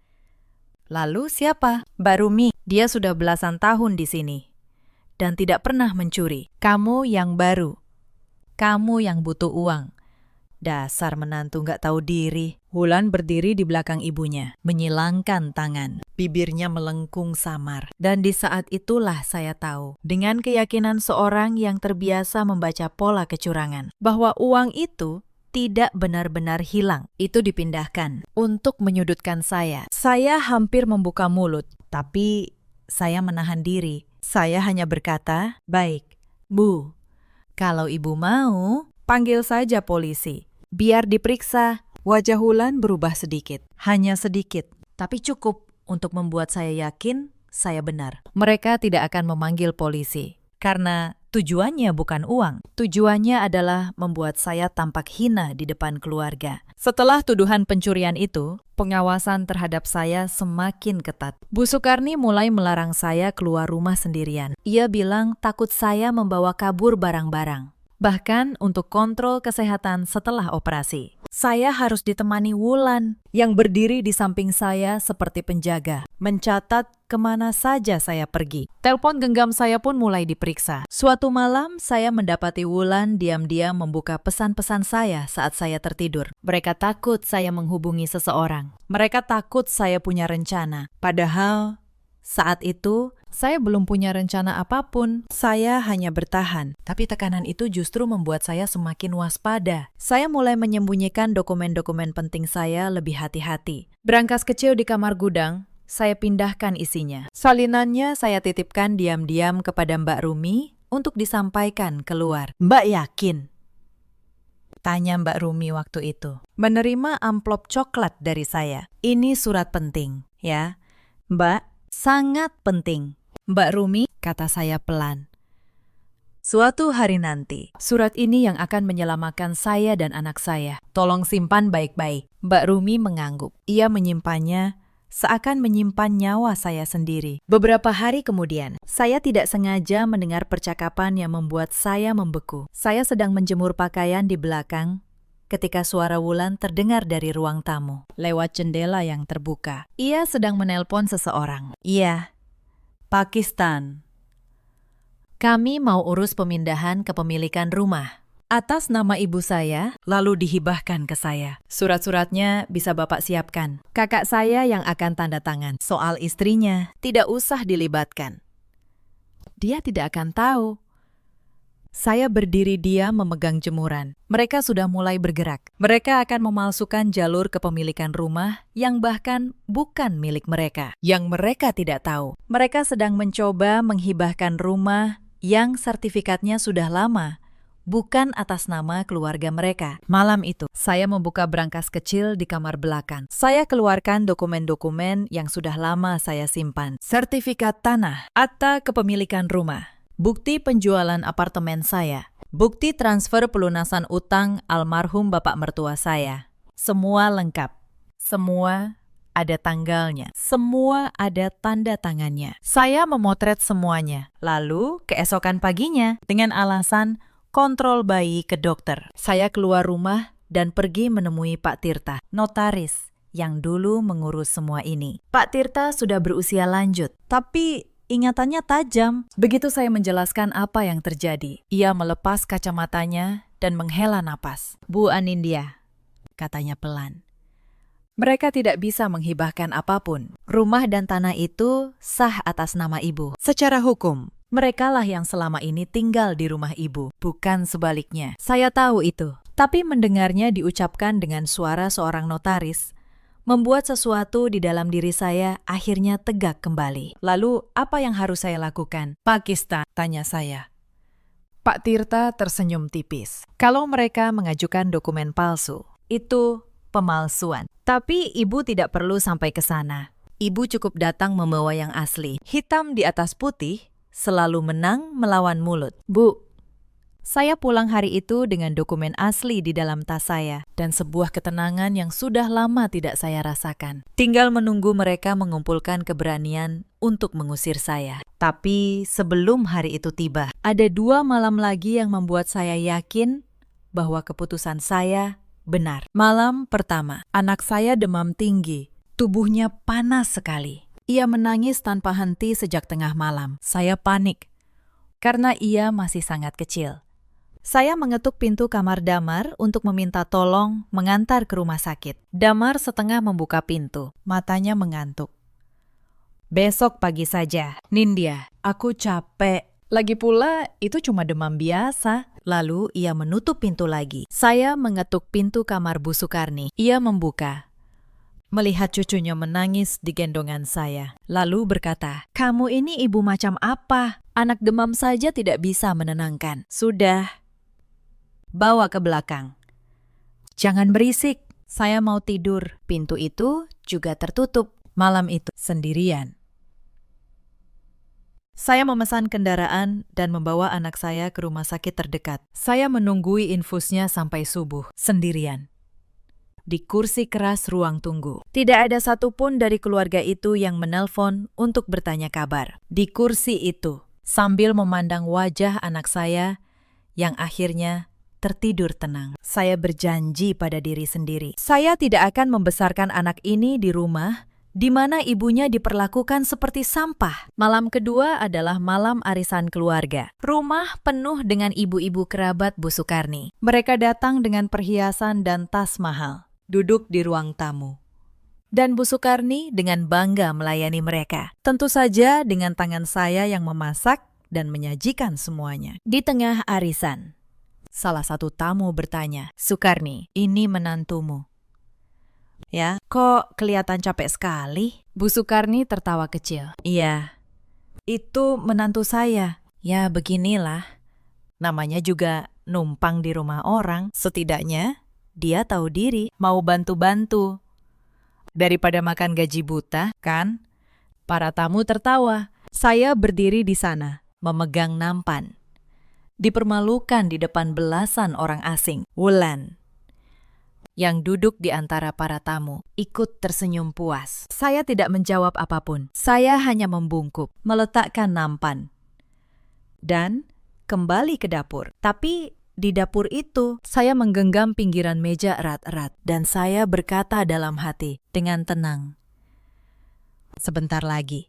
"Lalu siapa?" "Mbak Rumi. Dia sudah belasan tahun di sini dan tidak pernah mencuri. Kamu yang baru. Kamu yang butuh uang. Dasar menantu nggak tahu diri." Wulan berdiri di belakang ibunya, menyilangkan tangan. Bibirnya melengkung samar. Dan di saat itulah saya tahu, dengan keyakinan seorang yang terbiasa membaca pola kecurangan, bahwa uang itu tidak benar-benar hilang. Itu dipindahkan untuk menyudutkan saya. Saya hampir membuka mulut, tapi saya menahan diri. Saya hanya berkata, "Baik, Bu, kalau ibu mau, panggil saja polisi. Biar diperiksa." Wajah Wulan berubah sedikit. Hanya sedikit, tapi cukup untuk membuat saya yakin saya benar. Mereka tidak akan memanggil polisi, karena tujuannya bukan uang. Tujuannya adalah membuat saya tampak hina di depan keluarga. Setelah tuduhan pencurian itu, pengawasan terhadap saya semakin ketat. Bu Sukarni mulai melarang saya keluar rumah sendirian. Ia bilang takut saya membawa kabur barang-barang. Bahkan untuk kontrol kesehatan setelah operasi, saya harus ditemani Wulan yang berdiri di samping saya seperti penjaga, mencatat kemana saja saya pergi. Telepon genggam saya pun mulai diperiksa. Suatu malam saya mendapati Wulan diam-diam membuka pesan-pesan saya saat saya tertidur. Mereka takut saya menghubungi seseorang. Mereka takut saya punya rencana. Padahal saat itu saya belum punya rencana apapun. Saya hanya bertahan. Tapi tekanan itu justru membuat saya semakin waspada. Saya mulai menyembunyikan dokumen-dokumen penting saya lebih hati-hati. Berangkas kecil di kamar gudang saya pindahkan isinya. Salinannya saya titipkan diam-diam kepada Mbak Rumi untuk disampaikan keluar. Mbak yakin? Tanya Mbak Rumi waktu itu. Menerima amplop coklat dari saya. Ini surat penting, ya. Mbak, sangat penting. Mbak Rumi, kata saya pelan. Suatu hari nanti, surat ini yang akan menyelamatkan saya dan anak saya. Tolong simpan baik-baik. Mbak Rumi mengangguk. Ia menyimpannya seakan menyimpan nyawa saya sendiri. Beberapa hari kemudian, saya tidak sengaja mendengar percakapan yang membuat saya membeku. Saya sedang menjemur pakaian di belakang ketika suara Wulan terdengar dari ruang tamu, lewat jendela yang terbuka. Ia sedang menelpon seseorang. Iya, Pakistan. Kami mau urus pemindahan kepemilikan rumah atas nama ibu saya, lalu dihibahkan ke saya. Surat-suratnya bisa Bapak siapkan. Kakak saya yang akan tanda tangan. Soal istrinya, tidak usah dilibatkan. Dia tidak akan tahu. Saya berdiri diam memegang jemuran. Mereka sudah mulai bergerak. Mereka akan memalsukan jalur kepemilikan rumah yang bahkan bukan milik mereka. Yang mereka tidak tahu. Mereka sedang mencoba menghibahkan rumah yang sertifikatnya sudah lama, bukan atas nama keluarga mereka. Malam itu, saya membuka brankas kecil di kamar belakang. Saya keluarkan dokumen-dokumen yang sudah lama saya simpan. Sertifikat tanah, akta kepemilikan rumah, bukti penjualan apartemen saya, bukti transfer pelunasan utang almarhum bapak mertua saya. Semua lengkap. Semua ada tanggalnya. Semua ada tanda tangannya. Saya memotret semuanya. Lalu, keesokan paginya, dengan alasan kontrol bayi ke dokter, saya keluar rumah dan pergi menemui Pak Tirta, notaris yang dulu mengurus semua ini. Pak Tirta sudah berusia lanjut, tapi ingatannya tajam. Begitu saya menjelaskan apa yang terjadi, ia melepas kacamatanya dan menghela napas. Bu Anindya, katanya pelan. Mereka tidak bisa menghibahkan apapun. Rumah dan tanah itu sah atas nama ibu. Secara hukum, merekalah yang selama ini tinggal di rumah ibu, bukan sebaliknya. Saya tahu itu, tapi mendengarnya diucapkan dengan suara seorang notaris, membuat sesuatu di dalam diri saya akhirnya tegak kembali. Lalu, apa yang harus saya lakukan? Pakistan, tanya saya. Pak Tirta tersenyum tipis. Kalau mereka mengajukan dokumen palsu, itu pemalsuan. Tapi ibu tidak perlu sampai ke sana. Ibu cukup datang membawa yang asli. Hitam di atas putih, selalu menang melawan mulut. Bu, saya pulang hari itu dengan dokumen asli di dalam tas saya dan sebuah ketenangan yang sudah lama tidak saya rasakan. Tinggal menunggu mereka mengumpulkan keberanian untuk mengusir saya. Tapi sebelum hari itu tiba, ada 2 malam lagi yang membuat saya yakin bahwa keputusan saya benar. Malam pertama, anak saya demam tinggi, tubuhnya panas sekali. Ia menangis tanpa henti sejak tengah malam. Saya panik, karena ia masih sangat kecil. Saya mengetuk pintu kamar Damar untuk meminta tolong mengantar ke rumah sakit. Damar setengah membuka pintu, matanya mengantuk. Besok pagi saja, Nindya, aku capek. Lagi pula, itu cuma demam biasa. Lalu ia menutup pintu lagi. Saya mengetuk pintu kamar Bu Sukarni. Ia membuka. Melihat cucunya menangis di gendongan saya. Lalu berkata, "Kamu ini ibu macam apa? Anak demam saja tidak bisa menenangkan. Sudah, bawa ke belakang. Jangan berisik, saya mau tidur." Pintu itu juga tertutup. Malam itu sendirian. Saya memesan kendaraan dan membawa anak saya ke rumah sakit terdekat. Saya menunggui infusnya sampai subuh, sendirian. Di kursi keras ruang tunggu. Tidak ada satupun dari keluarga itu yang menelpon untuk bertanya kabar. Di kursi itu, sambil memandang wajah anak saya yang akhirnya tertidur tenang, saya berjanji pada diri sendiri. Saya tidak akan membesarkan anak ini di rumah di mana ibunya diperlakukan seperti sampah. Malam kedua adalah malam arisan keluarga. Rumah penuh dengan ibu-ibu kerabat Bu Sukarni. Mereka datang dengan perhiasan dan tas mahal, duduk di ruang tamu. Dan Bu Sukarni dengan bangga melayani mereka. Tentu saja dengan tangan saya yang memasak dan menyajikan semuanya. Di tengah arisan, salah satu tamu bertanya, "Sukarni, ini menantumu." Ya, kok kelihatan capek sekali? Bu Sukarni tertawa kecil. Iya, itu menantu saya. Ya, beginilah. Namanya juga numpang di rumah orang. Setidaknya dia tahu diri, mau bantu-bantu. Daripada makan gaji buta, kan? Para tamu tertawa. Saya berdiri di sana, Memegang nampan. Dipermalukan di depan belasan orang asing. Wulan, yang duduk di antara para tamu, ikut tersenyum puas. Saya tidak menjawab apapun. Saya hanya membungkuk, meletakkan nampan, dan kembali ke dapur. Tapi di dapur itu, saya menggenggam pinggiran meja erat-erat, dan saya berkata dalam hati dengan tenang, sebentar lagi,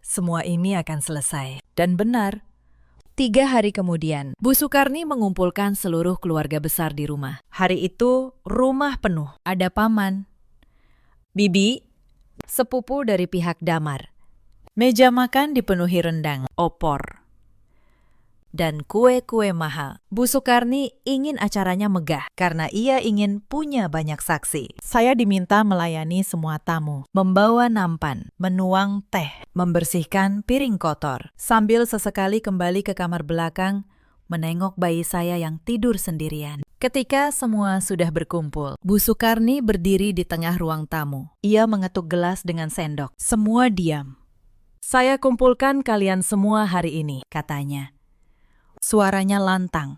semua ini akan selesai. Dan benar, 3 hari kemudian, Bu Sukarni mengumpulkan seluruh keluarga besar di rumah. Hari itu, rumah penuh. Ada paman, bibi, sepupu dari pihak damar. Meja makan dipenuhi rendang, opor, dan kue-kue mahal. Bu Sukarni ingin acaranya megah karena ia ingin punya banyak saksi. Saya diminta melayani semua tamu, membawa nampan, menuang teh, membersihkan piring kotor, sambil sesekali kembali ke kamar belakang, menengok bayi saya yang tidur sendirian. Ketika semua sudah berkumpul, Bu Sukarni berdiri di tengah ruang tamu. Ia mengetuk gelas dengan sendok. Semua diam. Saya kumpulkan kalian semua hari ini, katanya. Suaranya lantang,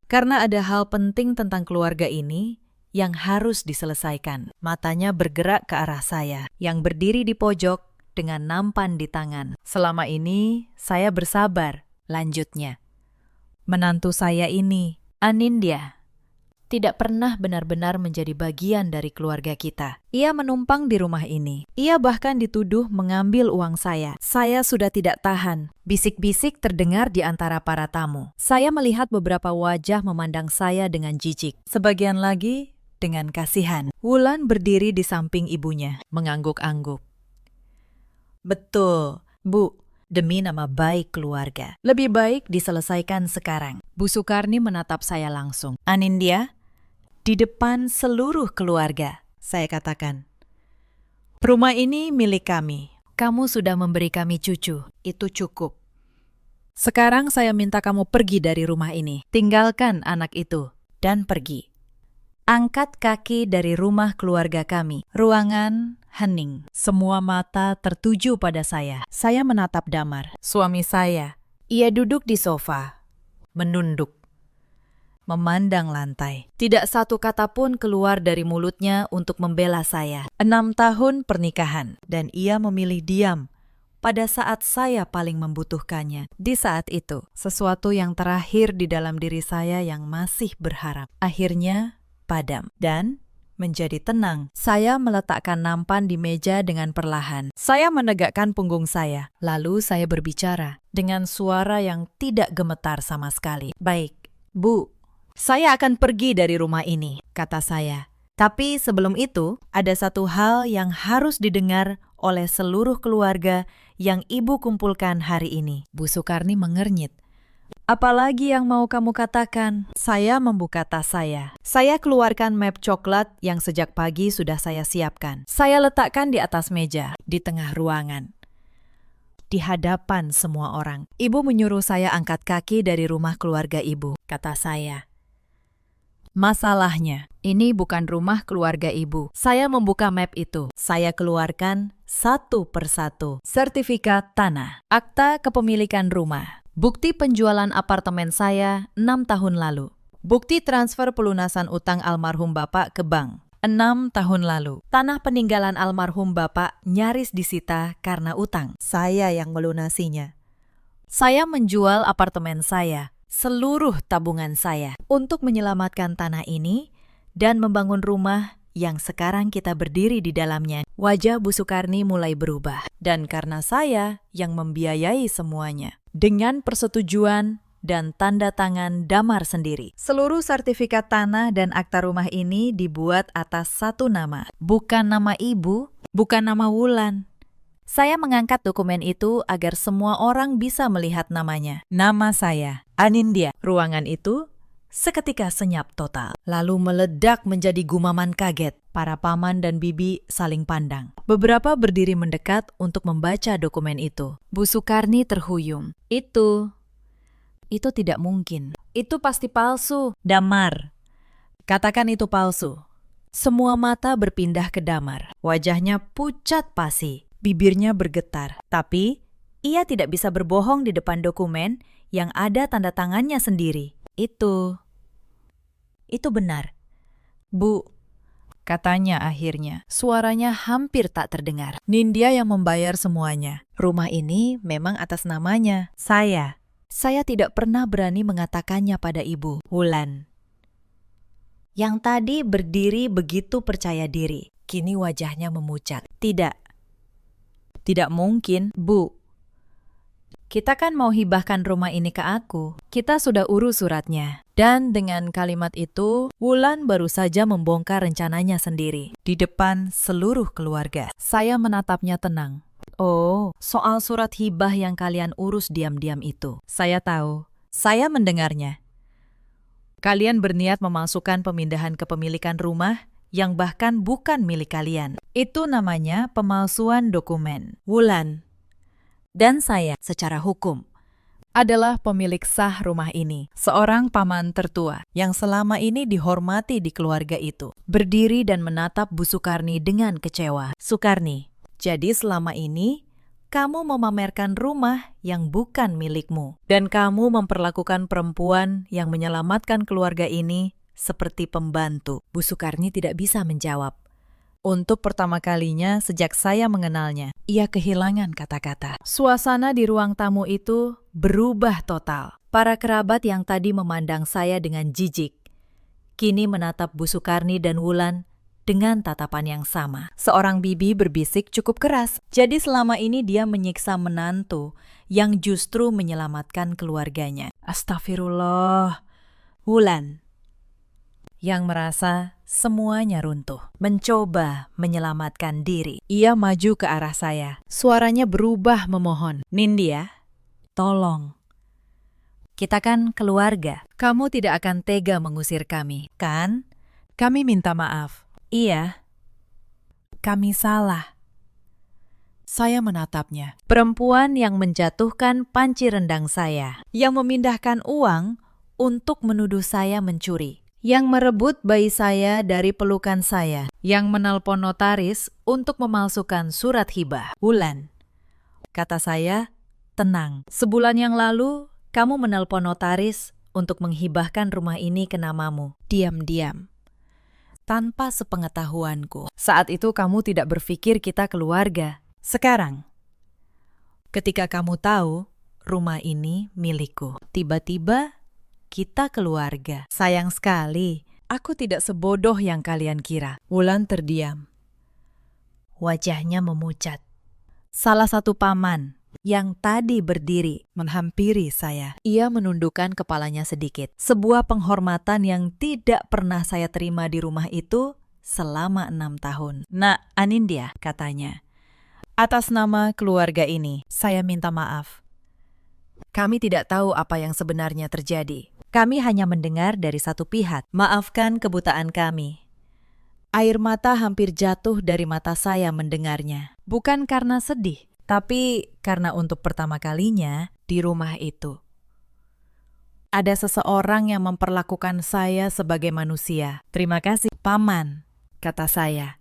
karena ada hal penting tentang keluarga ini yang harus diselesaikan. Matanya bergerak ke arah saya, yang berdiri di pojok dengan nampan di tangan. Selama ini, saya bersabar, lanjutnya. Menantu saya ini, Anindya, tidak pernah benar-benar menjadi bagian dari keluarga kita. Ia menumpang di rumah ini. Ia bahkan dituduh mengambil uang saya. Saya sudah tidak tahan. Bisik-bisik terdengar di antara para tamu. Saya melihat beberapa wajah memandang saya dengan jijik. Sebagian lagi dengan kasihan. Wulan berdiri di samping ibunya, mengangguk-angguk. Betul, Bu. Demi nama baik keluarga. Lebih baik diselesaikan sekarang. Bu Sukarni menatap saya langsung. Anindya, di depan seluruh keluarga, saya katakan. Rumah ini milik kami. Kamu sudah memberi kami cucu. Itu cukup. Sekarang saya minta kamu pergi dari rumah ini. Tinggalkan anak itu dan pergi. Angkat kaki dari rumah keluarga kami. Ruangan hening. Semua mata tertuju pada saya. Saya menatap Damar, suami saya. Ia duduk di sofa, menunduk, memandang lantai. Tidak satu kata pun keluar dari mulutnya untuk membela saya. 6 tahun pernikahan, dan ia memilih diam pada saat saya paling membutuhkannya. Di saat itu, sesuatu yang terakhir di dalam diri saya yang masih berharap akhirnya padam dan menjadi tenang. Saya meletakkan nampan di meja dengan perlahan. Saya menegakkan punggung saya. Lalu saya berbicara dengan suara yang tidak gemetar sama sekali. Baik, Bu, saya akan pergi dari rumah ini, kata saya. Tapi sebelum itu, ada satu hal yang harus didengar oleh seluruh keluarga yang Ibu kumpulkan hari ini. Bu Sukarni mengernyit. Apalagi yang mau kamu katakan? Saya membuka tas saya. Saya keluarkan map coklat yang sejak pagi sudah saya siapkan. Saya letakkan di atas meja, di tengah ruangan, di hadapan semua orang. Ibu menyuruh saya angkat kaki dari rumah keluarga ibu, kata saya. Masalahnya, ini bukan rumah keluarga ibu. Saya membuka map itu. Saya keluarkan satu persatu. Sertifikat tanah, akta kepemilikan rumah, bukti penjualan apartemen saya 6 tahun lalu, bukti transfer pelunasan utang almarhum Bapak ke bank 6 tahun lalu. Tanah peninggalan almarhum Bapak nyaris disita karena utang. Saya yang melunasinya. Saya menjual apartemen saya, seluruh tabungan saya, untuk menyelamatkan tanah ini dan membangun rumah yang sekarang kita berdiri di dalamnya. Wajah Bu Sukarni mulai berubah, dan karena saya yang membiayai semuanya, dengan persetujuan dan tanda tangan Damar sendiri. Seluruh sertifikat tanah dan akta rumah ini dibuat atas satu nama, bukan nama ibu, bukan nama Wulan. Saya mengangkat dokumen itu agar semua orang bisa melihat namanya. Nama saya, Anindya. Ruangan itu seketika senyap total, lalu meledak menjadi gumaman kaget. Para paman dan bibi saling pandang. Beberapa berdiri mendekat untuk membaca dokumen itu. Bu Sukarni terhuyung. Itu tidak mungkin. Itu pasti palsu. Damar. Katakan itu palsu. Semua mata berpindah ke Damar. Wajahnya pucat pasi. Bibirnya bergetar. Tapi ia tidak bisa berbohong di depan dokumen yang ada tanda tangannya sendiri. Itu benar. Bu, katanya akhirnya. Suaranya hampir tak terdengar. Nindya yang membayar semuanya. Rumah ini memang atas namanya. Saya tidak pernah berani mengatakannya pada ibu. Wulan. Yang tadi berdiri begitu percaya diri. Kini wajahnya memucat. Tidak mungkin, Bu. Kita kan mau hibahkan rumah ini ke aku. Kita sudah urus suratnya. Dan dengan kalimat itu, Wulan baru saja membongkar rencananya sendiri. Di depan seluruh keluarga. Saya menatapnya tenang. Oh, soal surat hibah yang kalian urus diam-diam itu. Saya tahu. Saya mendengarnya. Kalian berniat memasukkan pemindahan kepemilikan rumah yang bahkan bukan milik kalian. Itu namanya pemalsuan dokumen. Wulan dan saya secara hukum adalah pemilik sah rumah ini. Seorang paman tertua yang selama ini dihormati di keluarga itu. Berdiri dan menatap Bu Sukarni dengan kecewa. Sukarni, jadi selama ini kamu memamerkan rumah yang bukan milikmu. Dan kamu memperlakukan perempuan yang menyelamatkan keluarga ini seperti pembantu. Bu Sukarni tidak bisa menjawab. Untuk pertama kalinya sejak saya mengenalnya, ia kehilangan kata-kata. Suasana di ruang tamu itu berubah total. Para kerabat yang tadi memandang saya dengan jijik, kini menatap Bu Sukarni dan Wulan dengan tatapan yang sama. Seorang bibi berbisik cukup keras. Jadi selama ini dia menyiksa menantu yang justru menyelamatkan keluarganya. Astagfirullah. Wulan yang merasa semuanya runtuh, mencoba menyelamatkan diri. Ia maju ke arah saya. Suaranya berubah memohon. Nindya, tolong. Kita kan keluarga. Kamu tidak akan tega mengusir kami, kan? Kami minta maaf. Iya, kami salah. Saya menatapnya. Perempuan yang menjatuhkan panci rendang saya, yang memindahkan uang untuk menuduh saya mencuri, yang merebut bayi saya dari pelukan saya, yang menelpon notaris untuk memalsukan surat hibah. Wulan, kata saya, tenang. Sebulan yang lalu, kamu menelpon notaris untuk menghibahkan rumah ini ke namamu. Diam-diam. Tanpa sepengetahuanku. Saat itu kamu tidak berpikir kita keluarga. Sekarang, ketika kamu tahu rumah ini milikku, tiba-tiba kita keluarga. Sayang sekali, aku tidak sebodoh yang kalian kira. Wulan terdiam. Wajahnya memucat. Salah satu paman yang tadi berdiri menghampiri saya. Ia menundukkan kepalanya sedikit. Sebuah penghormatan yang tidak pernah saya terima di rumah itu selama 6 tahun. Nak Anindya, katanya. Atas nama keluarga ini, saya minta maaf. Kami tidak tahu apa yang sebenarnya terjadi. Kami hanya mendengar dari satu pihak. Maafkan kebutaan kami. Air mata hampir jatuh dari mata saya mendengarnya. Bukan karena sedih, tapi karena untuk pertama kalinya di rumah itu ada seseorang yang memperlakukan saya sebagai manusia. Terima kasih, Paman, kata saya.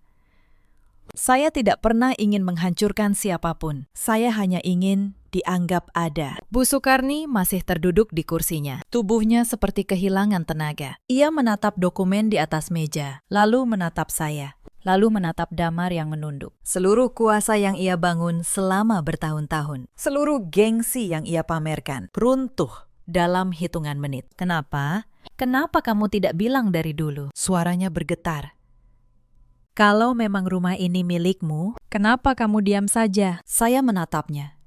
Saya tidak pernah ingin menghancurkan siapapun. Saya hanya ingin dianggap ada. Bu Sukarni masih terduduk di kursinya. Tubuhnya seperti kehilangan tenaga. Ia menatap dokumen di atas meja, lalu menatap saya. Lalu menatap Damar yang menunduk. Seluruh kuasa yang ia bangun selama bertahun-tahun, seluruh gengsi yang ia pamerkan, runtuh dalam hitungan menit. Kenapa? Kenapa kamu tidak bilang dari dulu? Suaranya bergetar. Kalau memang rumah ini milikmu, kenapa kamu diam saja? Saya menatapnya.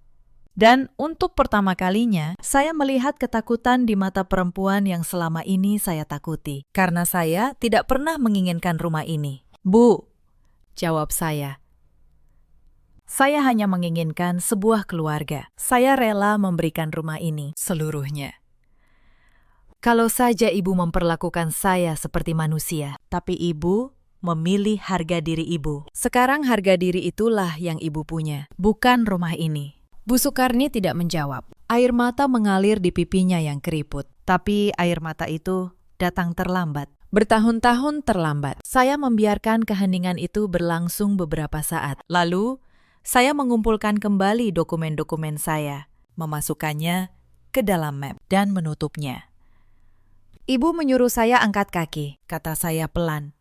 Dan untuk pertama kalinya, saya melihat ketakutan di mata perempuan yang selama ini saya takuti. Karena saya tidak pernah menginginkan rumah ini. Bu, jawab saya. Saya hanya menginginkan sebuah keluarga. Saya rela memberikan rumah ini seluruhnya. Kalau saja ibu memperlakukan saya seperti manusia, tapi ibu memilih harga diri ibu. Sekarang harga diri itulah yang ibu punya, bukan rumah ini. Bu Sukarni tidak menjawab. Air mata mengalir di pipinya yang keriput. Tapi air mata itu datang terlambat. Bertahun-tahun terlambat. Saya membiarkan keheningan itu berlangsung beberapa saat. Lalu, saya mengumpulkan kembali dokumen-dokumen saya, memasukkannya ke dalam map dan menutupnya. Ibu menyuruh saya angkat kaki, kata saya pelan.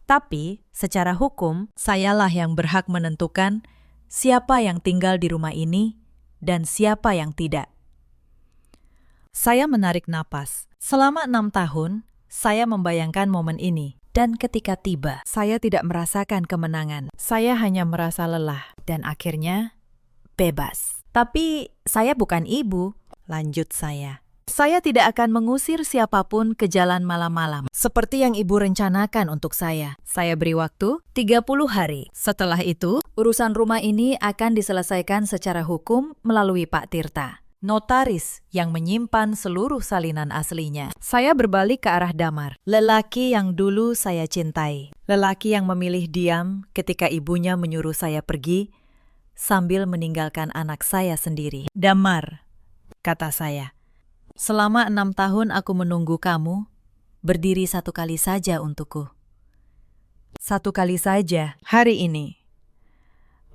Tapi, secara hukum, sayalah yang berhak menentukan siapa yang tinggal di rumah ini dan siapa yang tidak. Saya menarik napas. Selama 6 tahun, saya membayangkan momen ini. Dan ketika tiba, saya tidak merasakan kemenangan. Saya hanya merasa lelah dan akhirnya bebas. Tapi saya bukan ibu, lanjut saya. Saya tidak akan mengusir siapapun ke jalan malam-malam, seperti yang ibu rencanakan untuk saya. Saya beri waktu 30 hari. Setelah itu, urusan rumah ini akan diselesaikan secara hukum melalui Pak Tirta, notaris yang menyimpan seluruh salinan aslinya. Saya berbalik ke arah Damar, lelaki yang dulu saya cintai. Lelaki yang memilih diam ketika ibunya menyuruh saya pergi, sambil meninggalkan anak saya sendiri. Damar, kata saya. Selama 6 tahun aku menunggu kamu, berdiri 1 kali saja untukku. 1 kali saja, hari ini.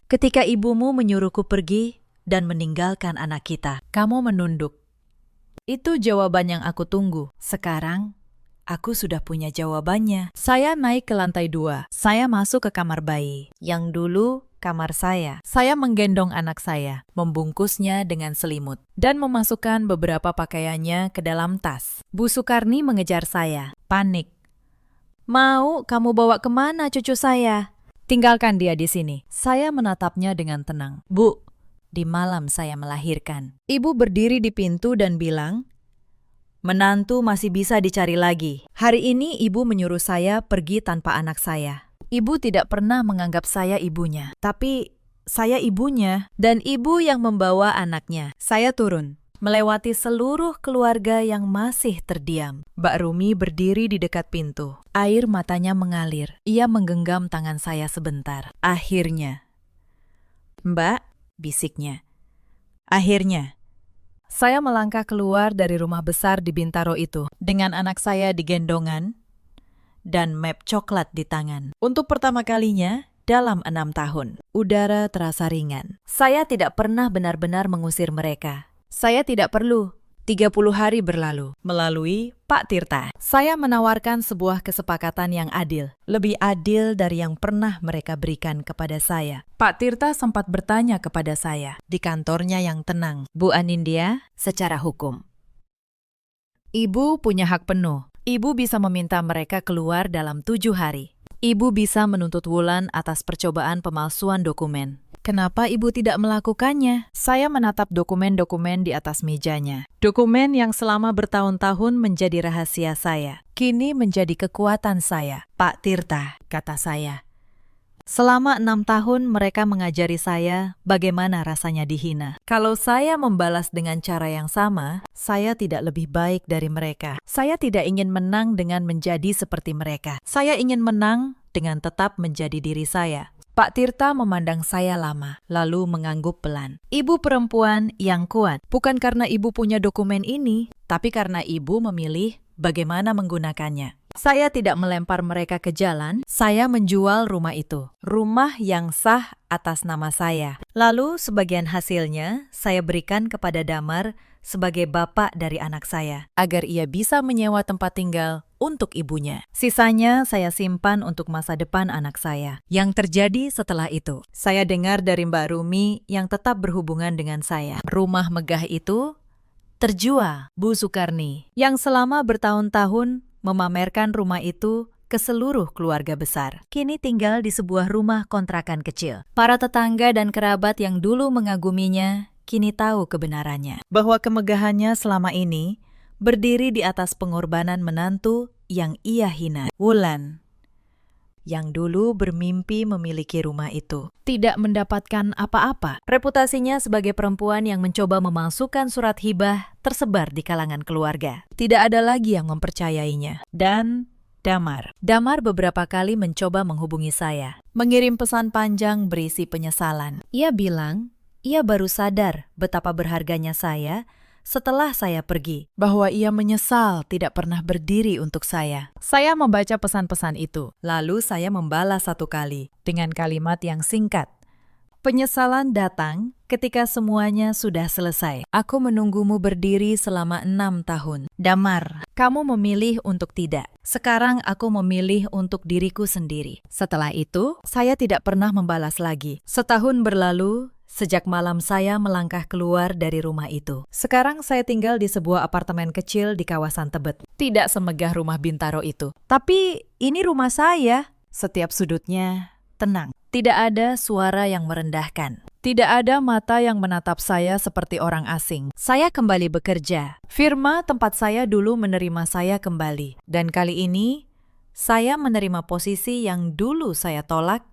Ketika ibumu menyuruhku pergi dan meninggalkan anak kita, kamu menunduk. Itu jawaban yang aku tunggu. Sekarang, aku sudah punya jawabannya. Saya naik ke lantai 2. Saya masuk ke kamar bayi, yang dulu kamar saya. Saya menggendong anak saya, membungkusnya dengan selimut, dan memasukkan beberapa pakaiannya ke dalam tas. Bu Sukarni mengejar saya, panik. Mau kamu bawa kemana cucu saya? Tinggalkan dia di sini. Saya menatapnya dengan tenang. Bu, di malam saya melahirkan. Ibu berdiri di pintu dan bilang, menantu masih bisa dicari lagi. Hari ini ibu menyuruh saya pergi tanpa anak saya. Ibu tidak pernah menganggap saya ibunya, tapi saya ibunya dan ibu yang membawa anaknya. Saya turun, melewati seluruh keluarga yang masih terdiam. Mbak Rumi berdiri di dekat pintu. Air matanya mengalir. Ia menggenggam tangan saya sebentar. Akhirnya, Mbak, bisiknya. Akhirnya, saya melangkah keluar dari rumah besar di Bintaro itu dengan anak saya di gendongan dan map coklat di tangan. Untuk pertama kalinya dalam 6 tahun, udara terasa ringan. Saya tidak pernah benar-benar mengusir mereka. Saya tidak perlu. 30 hari berlalu. Melalui Pak Tirta, saya menawarkan sebuah kesepakatan yang adil. Lebih adil dari yang pernah mereka berikan kepada saya. Pak Tirta sempat bertanya kepada saya di kantornya yang tenang. Bu Anindya, secara hukum, Ibu punya hak penuh. Ibu bisa meminta mereka keluar dalam 7 hari. Ibu bisa menuntut Wulan atas percobaan pemalsuan dokumen. Kenapa ibu tidak melakukannya? Saya menatap dokumen-dokumen di atas mejanya. Dokumen yang selama bertahun-tahun menjadi rahasia saya, kini menjadi kekuatan saya. Pak Tirta, kata saya. Selama 6 tahun mereka mengajari saya bagaimana rasanya dihina. Kalau saya membalas dengan cara yang sama, saya tidak lebih baik dari mereka. Saya tidak ingin menang dengan menjadi seperti mereka. Saya ingin menang dengan tetap menjadi diri saya. Pak Tirta memandang saya lama, lalu mengangguk pelan. Ibu perempuan yang kuat, bukan karena ibu punya dokumen ini, tapi karena ibu memilih bagaimana menggunakannya. Saya tidak melempar mereka ke jalan, saya menjual rumah itu. Rumah yang sah atas nama saya. Lalu sebagian hasilnya saya berikan kepada Damar sebagai bapak dari anak saya, agar ia bisa menyewa tempat tinggal untuk ibunya. Sisanya saya simpan untuk masa depan anak saya. Yang terjadi setelah itu, saya dengar dari Mbak Rumi yang tetap berhubungan dengan saya. Rumah megah itu terjual. Bu Sukarni, yang selama bertahun-tahun memamerkan rumah itu ke seluruh keluarga besar, kini tinggal di sebuah rumah kontrakan kecil. Para tetangga dan kerabat yang dulu mengaguminya, kini tahu kebenarannya. Bahwa kemegahannya selama ini berdiri di atas pengorbanan menantu yang ia hina. Wulan, yang dulu bermimpi memiliki rumah itu, tidak mendapatkan apa-apa. Reputasinya sebagai perempuan yang mencoba memalsukan surat hibah tersebar di kalangan keluarga. Tidak ada lagi yang mempercayainya. Dan Damar. Damar beberapa kali mencoba menghubungi saya, mengirim pesan panjang berisi penyesalan. Ia bilang, ia baru sadar betapa berharganya saya setelah saya pergi, bahwa ia menyesal tidak pernah berdiri untuk saya. Saya membaca pesan-pesan itu, lalu saya membalas satu kali dengan kalimat yang singkat. Penyesalan datang ketika semuanya sudah selesai. Aku menunggumu berdiri selama 6 tahun. Damar, kamu memilih untuk tidak. Sekarang aku memilih untuk diriku sendiri. Setelah itu, saya tidak pernah membalas lagi. Setahun berlalu, sejak malam saya melangkah keluar dari rumah itu. Sekarang saya tinggal di sebuah apartemen kecil di kawasan Tebet. Tidak semegah rumah Bintaro itu. Tapi ini rumah saya. Setiap sudutnya tenang. Tidak ada suara yang merendahkan. Tidak ada mata yang menatap saya seperti orang asing. Saya kembali bekerja. Firma tempat saya dulu menerima saya kembali. Dan kali ini, saya menerima posisi yang dulu saya tolak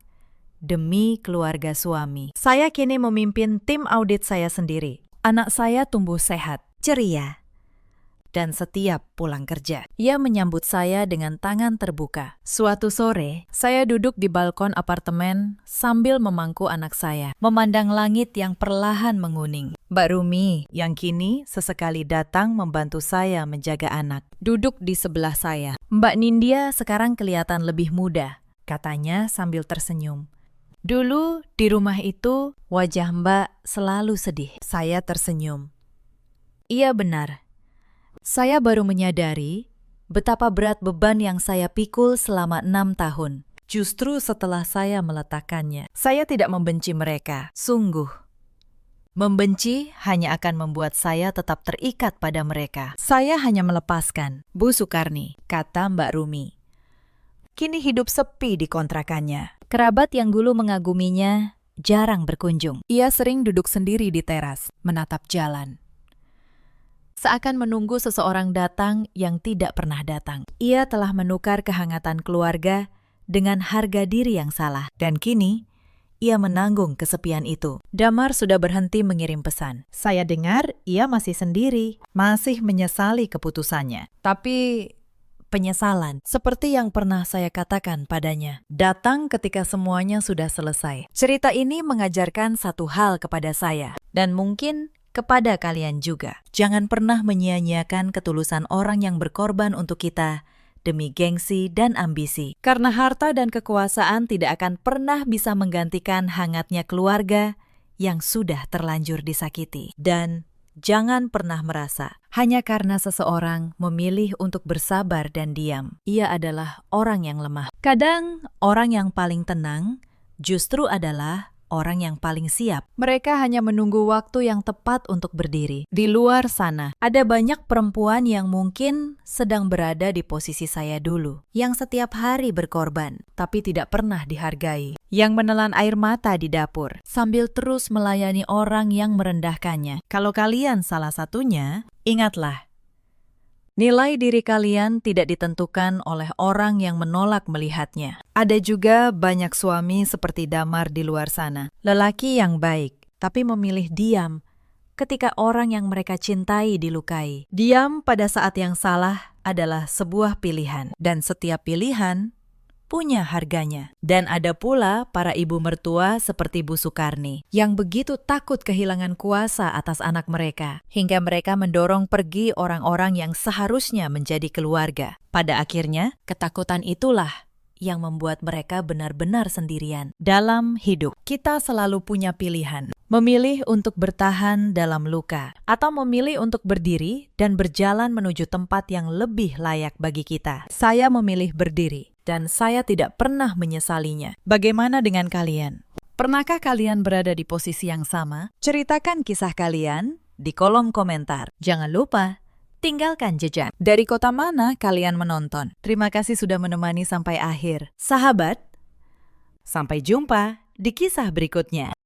demi keluarga suami. Saya kini memimpin tim audit saya sendiri. Anak saya tumbuh sehat, ceria, dan setiap pulang kerja, ia menyambut saya dengan tangan terbuka. Suatu sore, saya duduk di balkon apartemen sambil memangku anak saya, memandang langit yang perlahan menguning. Mbak Rumi, yang kini sesekali datang membantu saya menjaga anak, duduk di sebelah saya. Mbak Nindya sekarang kelihatan lebih muda, katanya sambil tersenyum. Dulu di rumah itu, wajah Mbak selalu sedih. Saya tersenyum. Iya benar. Saya baru menyadari betapa berat beban yang saya pikul selama 6 tahun. Justru setelah saya meletakkannya, saya tidak membenci mereka. Sungguh. Membenci hanya akan membuat saya tetap terikat pada mereka. Saya hanya melepaskan. Bu Sukarni, kata Mbak Rumi. Kini hidup sepi di kontrakannya. Kerabat yang dulu mengaguminya jarang berkunjung. Ia sering duduk sendiri di teras, menatap jalan. Seakan menunggu seseorang datang yang tidak pernah datang. Ia telah menukar kehangatan keluarga dengan harga diri yang salah. Dan kini, ia menanggung kesepian itu. Damar sudah berhenti mengirim pesan. Saya dengar ia masih sendiri, masih menyesali keputusannya. Tapi penyesalan, seperti yang pernah saya katakan padanya, datang ketika semuanya sudah selesai. Cerita ini mengajarkan satu hal kepada saya, dan mungkin kepada kalian juga. Jangan pernah menyia-nyiakan ketulusan orang yang berkorban untuk kita demi gengsi dan ambisi. Karena harta dan kekuasaan tidak akan pernah bisa menggantikan hangatnya keluarga yang sudah terlanjur disakiti. Dan jangan pernah merasa hanya karena seseorang memilih untuk bersabar dan diam, ia adalah orang yang lemah. Kadang orang yang paling tenang justru adalah orang yang paling siap. Mereka hanya menunggu waktu yang tepat untuk berdiri. Di luar sana, ada banyak perempuan yang mungkin sedang berada di posisi saya dulu, yang setiap hari berkorban, tapi tidak pernah dihargai, yang menelan air mata di dapur, sambil terus melayani orang yang merendahkannya. Kalau kalian salah satunya, ingatlah, nilai diri kalian tidak ditentukan oleh orang yang menolak melihatnya. Ada juga banyak suami seperti Damar di luar sana. Lelaki yang baik, tapi memilih diam ketika orang yang mereka cintai dilukai. Diam pada saat yang salah adalah sebuah pilihan. Dan setiap pilihan punya harganya. Dan ada pula para ibu mertua seperti Bu Sukarni yang begitu takut kehilangan kuasa atas anak mereka hingga mereka mendorong pergi orang-orang yang seharusnya menjadi keluarga. Pada akhirnya, ketakutan itulah yang membuat mereka benar-benar sendirian dalam hidup. Kita selalu punya pilihan. Memilih untuk bertahan dalam luka atau memilih untuk berdiri dan berjalan menuju tempat yang lebih layak bagi kita. Saya memilih berdiri. Dan saya tidak pernah menyesalinya. Bagaimana dengan kalian? Pernahkah kalian berada di posisi yang sama? Ceritakan kisah kalian di kolom komentar. Jangan lupa, tinggalkan jejak. Dari kota mana kalian menonton? Terima kasih sudah menemani sampai akhir. Sahabat, sampai jumpa di kisah berikutnya.